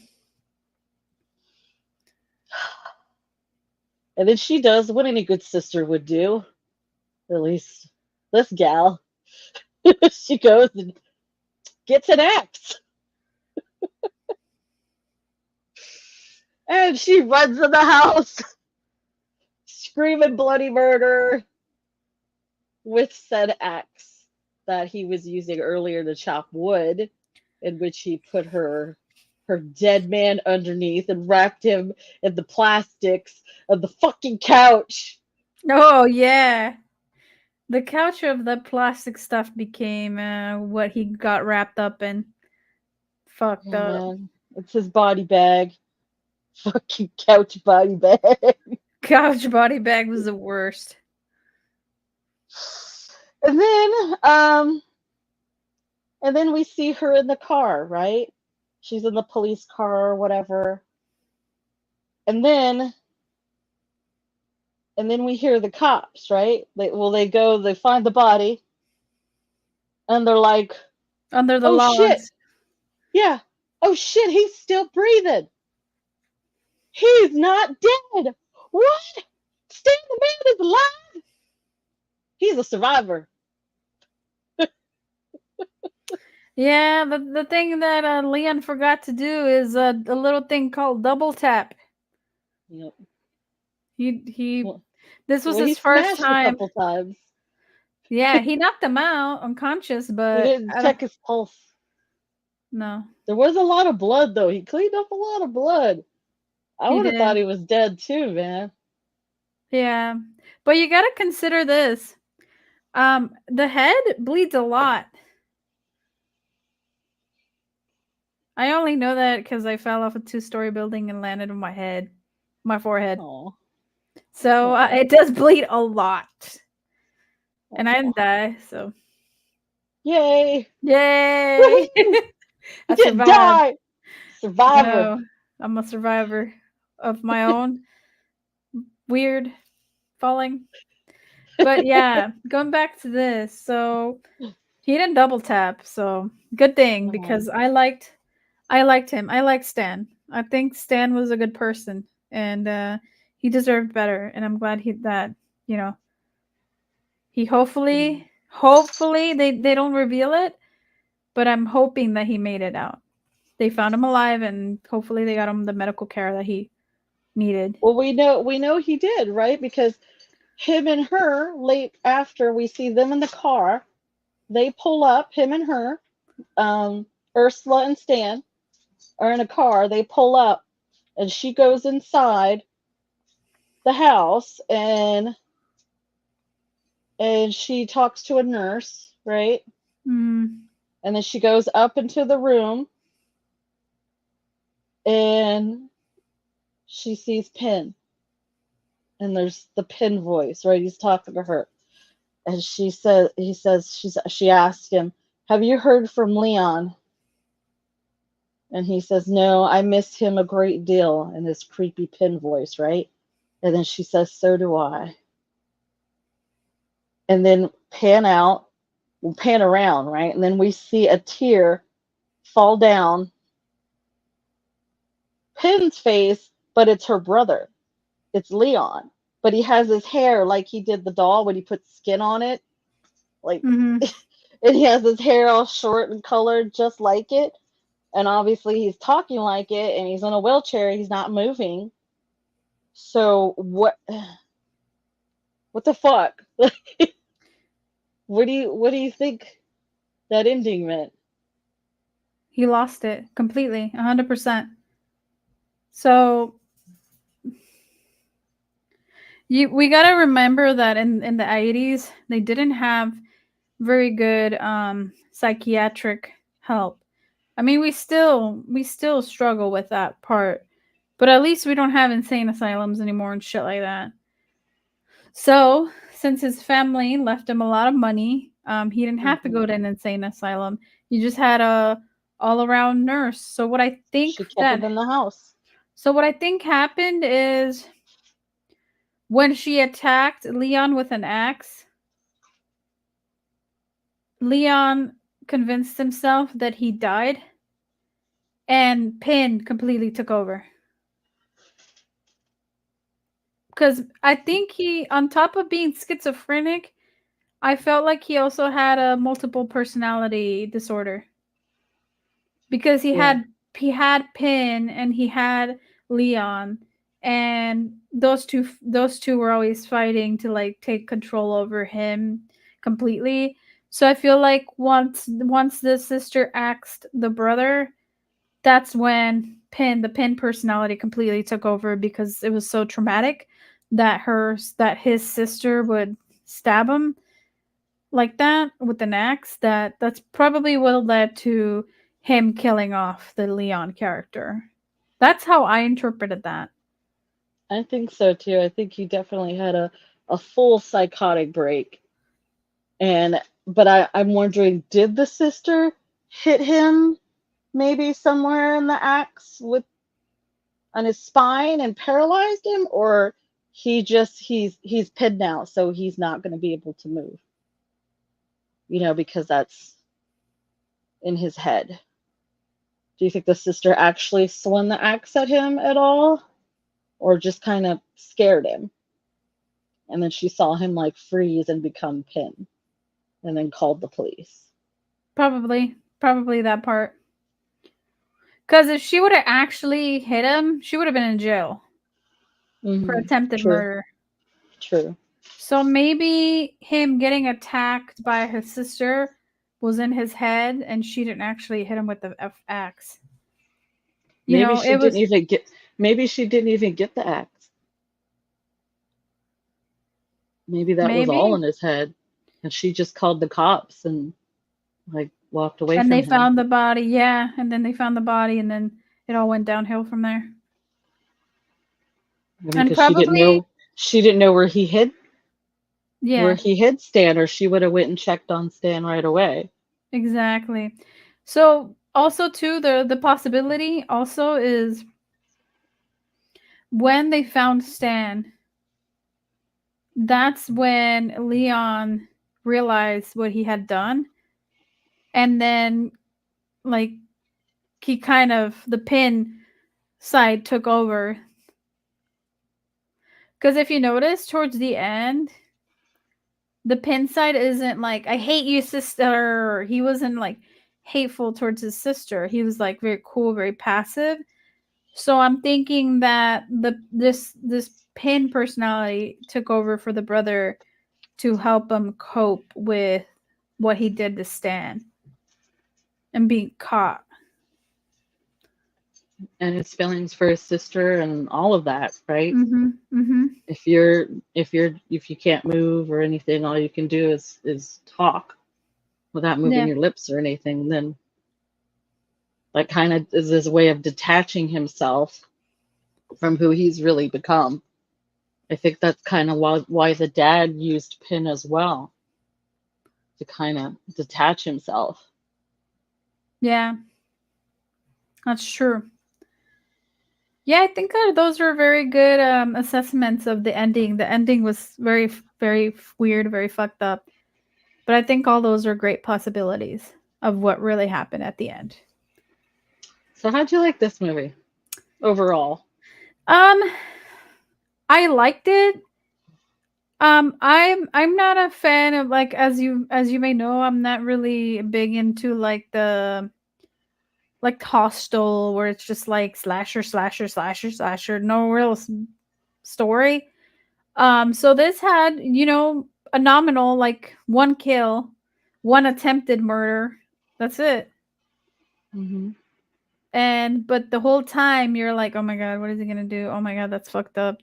And then she does what any good sister would do, or at least this gal. She goes and gets an axe. And she runs in the house, screaming bloody murder with said axe that he was using earlier to chop wood, in which he put her dead man underneath and wrapped him in the plastics of the fucking couch. Oh yeah. The couch of the plastic stuff became what he got wrapped up in. Fucked Yeah, up. man. It's his body bag. Fucking couch body bag. Couch body bag was the worst. And then we see her in the car, right? She's in the police car or whatever. And then we hear the cops, right? They find the body, and they're like, Under the "Oh shit, logs. yeah, oh shit, he's still breathing. He's not dead. What? Stan the Man is alive. He's a survivor." Yeah, the thing that Leon forgot to do is a little thing called double tap. Yep. He Well, This was Well, he his first smashed a time. couple times. Yeah, he knocked him out unconscious, He but didn't I don't check his pulse. no. There was a lot of blood, though. He cleaned up a lot of blood. I He would have thought did. he was dead too, man. Yeah. But you got to consider this. The head bleeds a lot. I only know that cuz I fell off a two-story building and landed on my head, my forehead. Oh, So, oh, it does bleed a lot. And I oh. didn't die, so Yay! yay! Woohoo! I You didn't survived. die! Survivor. No, I'm a survivor of my own weird falling. But yeah, going back to this. So, he didn't double tap, so good thing Uh-huh. because I liked him. I like Stan. I think Stan was a good person and he deserved better and I'm glad you know, he Mm. hopefully they don't reveal it, but I'm hoping that he made it out. They found him alive and hopefully they got him the medical care that he needed. Well, we know he did, right? Because him and her, late after we see them in the car, they pull up, him and her, Ursula and Stan are in a car. They pull up, and she goes inside the house, and she talks to a nurse, right? Mm, And then she goes up into the room, and she sees Pin, and there's the Pin voice, right? He's talking to her, and she asked him, "Have you heard from Leon?" And he says, "No, I miss him a great deal," in his creepy Pin voice, right? And then she says, "So do I." And then we'll pan around, right? And then we see a tear fall down Pin's face, but it's her brother. It's Leon. But he has his hair like he did the doll when he put skin on it. Like, mhm. and he has his hair all short and colored just like it. And obviously he's talking like it and he's in a wheelchair. He's not moving. So what the fuck? What do you think that ending meant? He lost it completely, 100%. So, we got to remember that in the 80s, they didn't have very good psychiatric help. I mean, we still struggle with that part, but at least we don't have insane asylums anymore and shit like that. So, since his family left him a lot of money, he didn't have to go Hmm. to an insane asylum. He just had a all-around nurse. She kept him in the house. So what I think happened is when she attacked Leon with an axe, Leon convinced himself that he died and Pin completely took over. Because I think he, on top of being schizophrenic, I felt like he also had a multiple personality disorder because he Yeah. had he had Pin and he had Leon, and those two were always fighting to like take control over him completely. So I feel like once the sister axed the brother, that's when the Pin personality completely took over because it was so traumatic that his sister would stab him like that with an axe. That's probably what led to him killing off the Leon character. That's how I interpreted that. I think so too. I think he definitely had a full psychotic break. But I'm wondering, did the sister hit him maybe somewhere in the axe with on his spine and paralyzed him, or he's pinned now, so he's not going to be able to move, because that's in his head. Do you think the sister actually swung the axe at him at all, or just kind of scared him? And then she saw him like freeze and become Pin, and then called the police. Probably that part. Because if she would have actually hit him, she would have been in jail for Hmm. attempted True. murder. True. So maybe him getting attacked by his sister was in his head, and she didn't actually hit him with the axe. You Maybe know, she it didn't was even get. Maybe she didn't even get the axe. Maybe that was all maybe. in his head, and she just called the cops and like walked away And from they him. found the body, yeah. And then they found the body, and then it all went downhill from there. I mean, And because she didn't probably, know. She didn't know where yeah, he hid Stan, or she would have went and checked on Stan right away. exactly. So also too, the possibility also is when they found Stan, that's when Leon realized what he had done, and then like he kind of the pin side took over. Because if you notice towards the end, the pin side isn't like I hate you, sister. He wasn't like hateful towards his sister. He was like very cool, very passive. So I'm thinking that this pin personality took over for the brother to help him cope with what he did to Stan and being caught. And his feelings for his sister and all of that, right? Mhm. Mhm. If you can't move or anything, all you can do is talk without moving Yeah. your lips or anything, then that kind of is his way of detaching himself from who he's really become. I think that's kind of why the dad used Pin as well, to kind of detach himself. Yeah. That's true. Yeah, I think those were very good assessments of the ending. The ending was very weird, very fucked up. But I think all those are great possibilities of what really happened at the end. So how'd you like this movie overall? Um, I liked it. I'm not a fan of like as you may know, I'm not really big into like Hostel where it's just like slasher, slasher, slasher, slasher, no real story. So this had, a nominal like one kill, one attempted murder. That's it. Mm-hmm. And but the whole time you're like, "Oh my god, what is he gonna do? Oh my god, that's fucked up."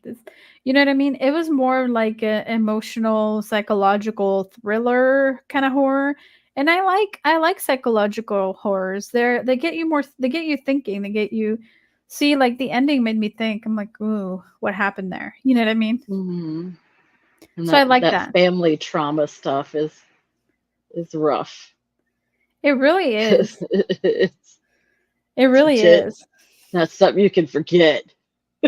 You know what I mean? It was more like a emotional, psychological thriller kind of horror. And I like psychological horrors. They get you more. They get you thinking. They get you. See, like the ending made me think. I'm like, "Ooh, what happened there?" You know what I mean? Mm-hmm. And So I like that that. family trauma stuff is rough. It really is. it's It really is. not something you can forget.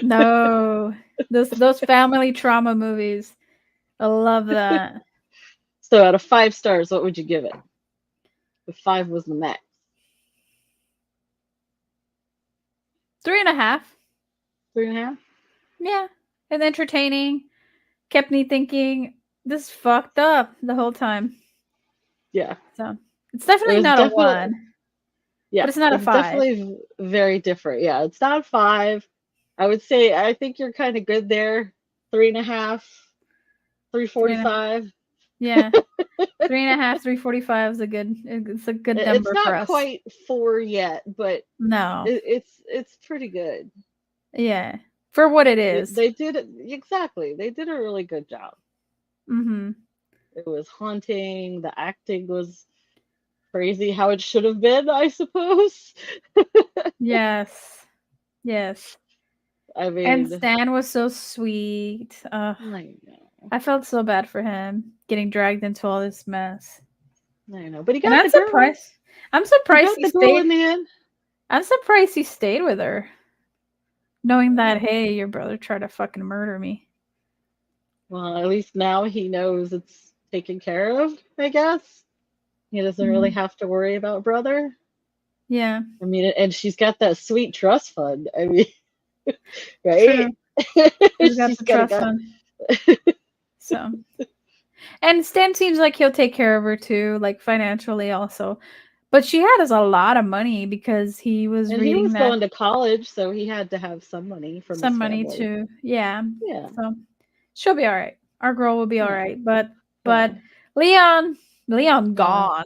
No, those family trauma movies. I love that. So out of 5 stars, what would you give it? If 5 was the max. 3.5. 3.5? Yeah, and entertaining. Kept me thinking. This fucked up the whole time. Yeah. So it's It definitely was not a definitely, 1, but yeah, it's not a it's 5. definitely very different. Yeah, it's not 5. I would say I think you're kind of good there. 3.5, Three and a 3.45. yeah, 3.5, 3.45 is a good. It's a good It's number for not us. quite 4 yet, but No, it's pretty good. yeah, for what it is. They did it exactly. They did a really good job. Mm-hmm. It was haunting. The acting was crazy how it should have been, I suppose. Yes, yes. I And mean, Stan was so sweet. I know, I felt so bad for him getting dragged into all this mess. I know, but he And got the girl. I'm He surprised got he the girl stayed. in the end. I'm surprised he stayed with her, knowing that, Yeah. hey, your brother tried to fucking murder me. Well, at least now he knows it's taken care of, I guess. He doesn't really Mhm. have to worry about brother. Yeah, I mean, and she's got that sweet trust fund. I mean, right? true. He's got She's the got a trust guy. fund. So, and Stan seems like he'll take care of her too, like financially also. But she had us a lot of money because he was And he reading was that going to college, so he had to have some money from some his money family. too. Yeah. Yeah. So she'll be all right. Our girl will be all Yeah. right. But Leon Yeah. gone.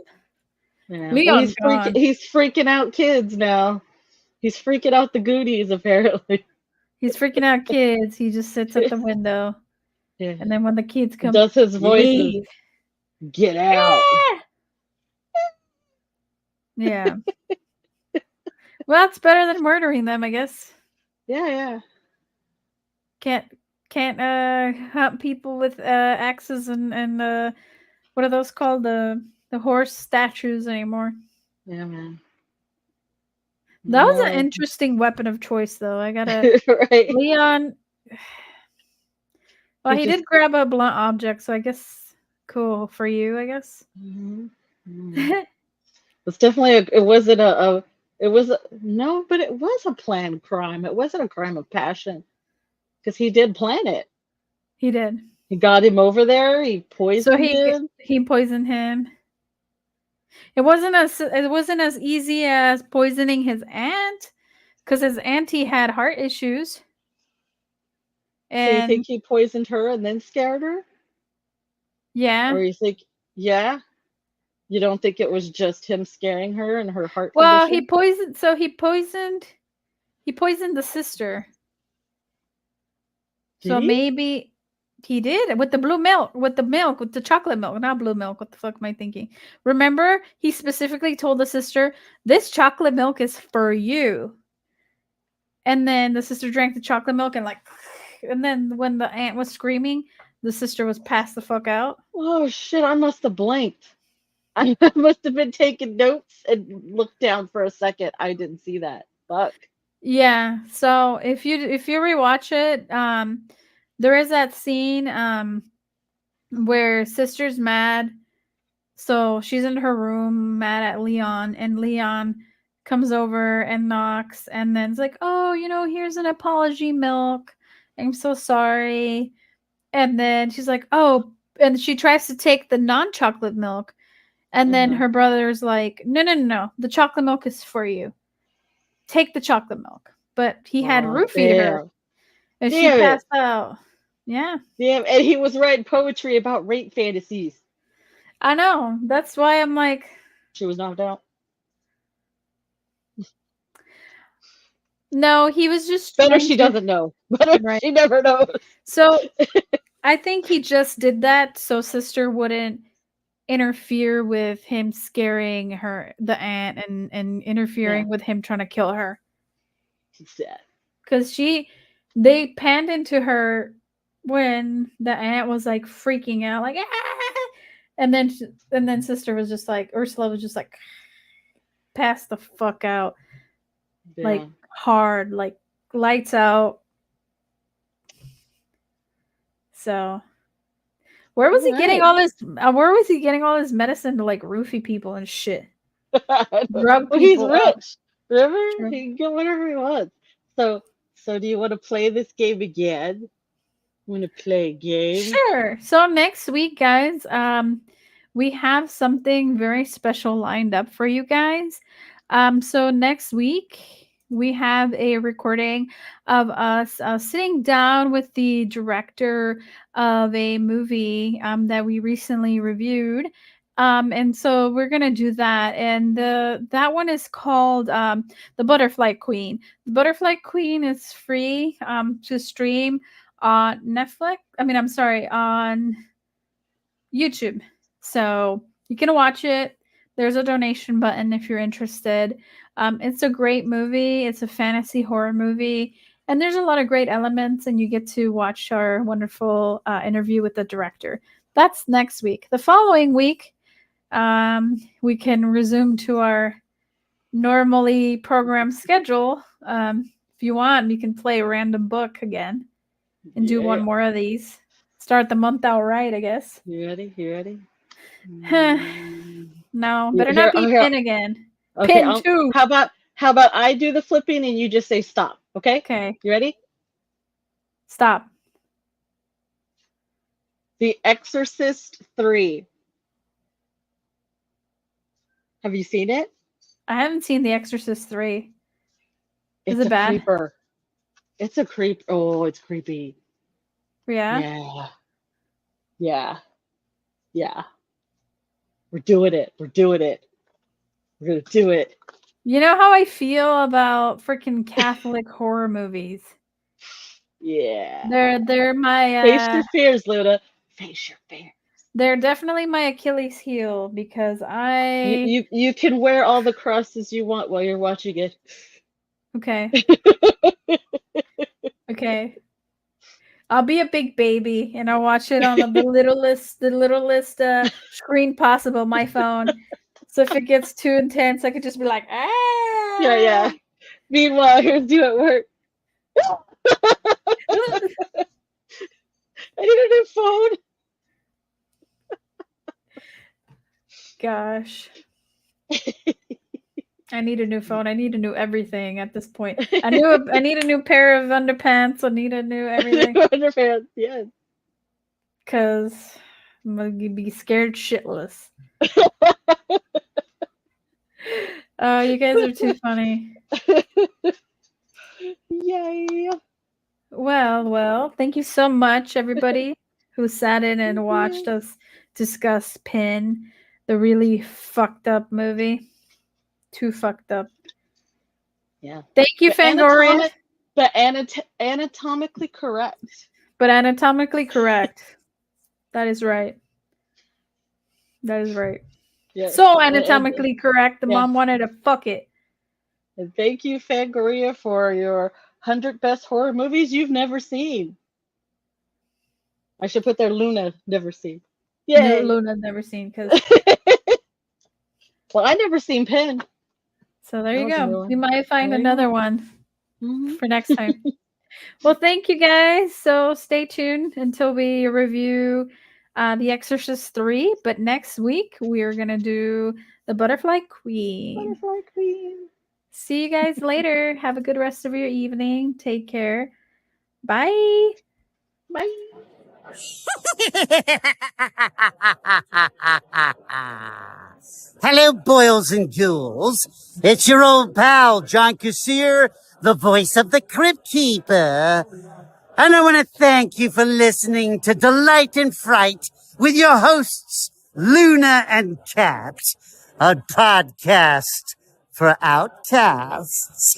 Yeah. Well, Leon gone. he's freaking out kids now. He's freaking out the Goonies apparently. He's freaking out kids. He just sits at the window. Yeah. And then when the kids come, Does his voices. leave. Get out. Yeah. Well, it's better than murdering them, I guess. Yeah, yeah. Can't hunt people with axes and what are those called? The horse statues anymore. Yeah, man. That was an No. interesting weapon of choice, though. I gotta Right. Leon. Well, He he just. did grab a blunt object, so I guess cool for you. I guess. Mhm. It's definitely it wasn't it was no, but it was a planned crime. It wasn't a crime of passion because he did plan it. He did. He got him over there. He So poisoned him. he poisoned him. It wasn't as easy as poisoning his aunt, because his auntie had heart issues. So you think And he poisoned her and then scared her, yeah. or you think, yeah, you don't think it was just him scaring her and her heart Well, condition? he poisoned the sister. Did So he? maybe he did with the blue milk, with the chocolate milk, not blue milk. What the fuck am I thinking? Remember, he specifically told the sister, "This chocolate milk is for you." And then the sister drank the chocolate milk and then when the aunt was screaming, the sister was passed the fuck out. Oh shit! I must have blanked. I must have been taking notes and looked down for a second. I didn't see that. Fuck. Yeah. So if you rewatch it, there is that scene where sister's mad. So she's in her room mad at Leon, and Leon comes over and knocks, and then's like, "Oh, here's an apology milk. I'm so sorry." And then she's like, "Oh," and she tries to take the non-chocolate milk, and then Uh-huh. her brother's like, "No, no, no, no. The chocolate milk is for you. Take the chocolate milk." But he had Oh roofied her, damn! and she Damn it! passed out. Yeah, Damn! And he was writing poetry about rape fantasies. I know. That's why I'm like, She was knocked out. no, he was just Better trying she to. doesn't know. Better Right. she never knows. So I think he just did that so sister wouldn't interfere with him scaring the aunt, and Yeah. interfering with him trying to kill her. Sad. Because they panned into her when the aunt was like freaking out, like, ah! And then sister was just like, Ursula was just like, pass the fuck out, like Yeah. hard, like lights out. So where was All he getting right. all this? Where was he getting all this medicine to like roofie people and shit? Drug Well, he's people up. rich. Remember? True. He can get whatever he wants. So do you want to play this game again? Want to play a game? Sure. So next week, guys, we have something very special lined up for you guys. So next week we have a recording of us sitting down with the director of a movie that we recently reviewed. And so we're gonna do that, and that one is called The Butterfly Queen. The Butterfly Queen is free to stream on Netflix. I'm sorry, on YouTube. So you can watch it. There's a donation button if you're interested. It's a great movie. It's a fantasy horror movie, and there's a lot of great elements. And you get to watch our wonderful interview with the director. That's next week. The following week, we can resume to our normally programmed schedule. If you want, you can play a random book again and do one Yeah. more of these. Start the month out right, I guess. You ready? You ready? No, You- better not Here, be here. Pin again. Okay. Pin 2. How about I do the flipping and you just say stop? Okay. Okay, You ready? stop. The Exorcist 3. Have you seen it? I haven't seen The Exorcist 3. Is It's it a bad? creeper. It's a creep. Oh, it's creepy. Yeah? Yeah. Yeah. Yeah. We're doing it. We're doing it. We're gonna do it. You know how I feel about freaking Catholic horror movies? Yeah. They're my Face your fears, Luna. Face your fears. they're definitely my Achilles heel because You can wear all the crosses you want while you're watching it. okay. Okay. I'll be a big baby and I'll watch it on the littlest screen possible, my phone. So if it gets too intense, I could just be like, ah. Yeah. Meanwhile, here's you at work. I need a new phone. Gosh. I need a new phone. I need a new everything at this point. I need a new pair of underpants. I need a new everything. Underpants, yes. Cause I'm gonna be scared shitless. Oh, you guys are too funny. Yay. Well, thank you so much, everybody who sat in and watched us discuss Pin, the really fucked up movie. Too fucked up. Yeah. Thank you, Fangoria. But anatomically correct. But anatomically correct. That is right. That is right. Yes. So anatomically correct, the mom wanted to fuck it. And thank you, Fangoria, for your 100 best horror movies you've never seen. I should put there Luna never seen. Yeah, Yay. Luna's never seen because. Well, I never seen Pen. So there you go. We might find another one for next time. Well, thank you guys. So stay tuned until we review The Exorcist 3. But next week, we're going to do The Butterfly Queen. Butterfly Queen. See you guys later. Have a good rest of your evening. Take care. Bye. Bye. Hello, boils and ghouls. It's your old pal, John Kassir, the voice of the Crypt Keeper. And I want to thank you for listening to Delight and Fright with your hosts, Luna and Cat, a podcast for outcasts.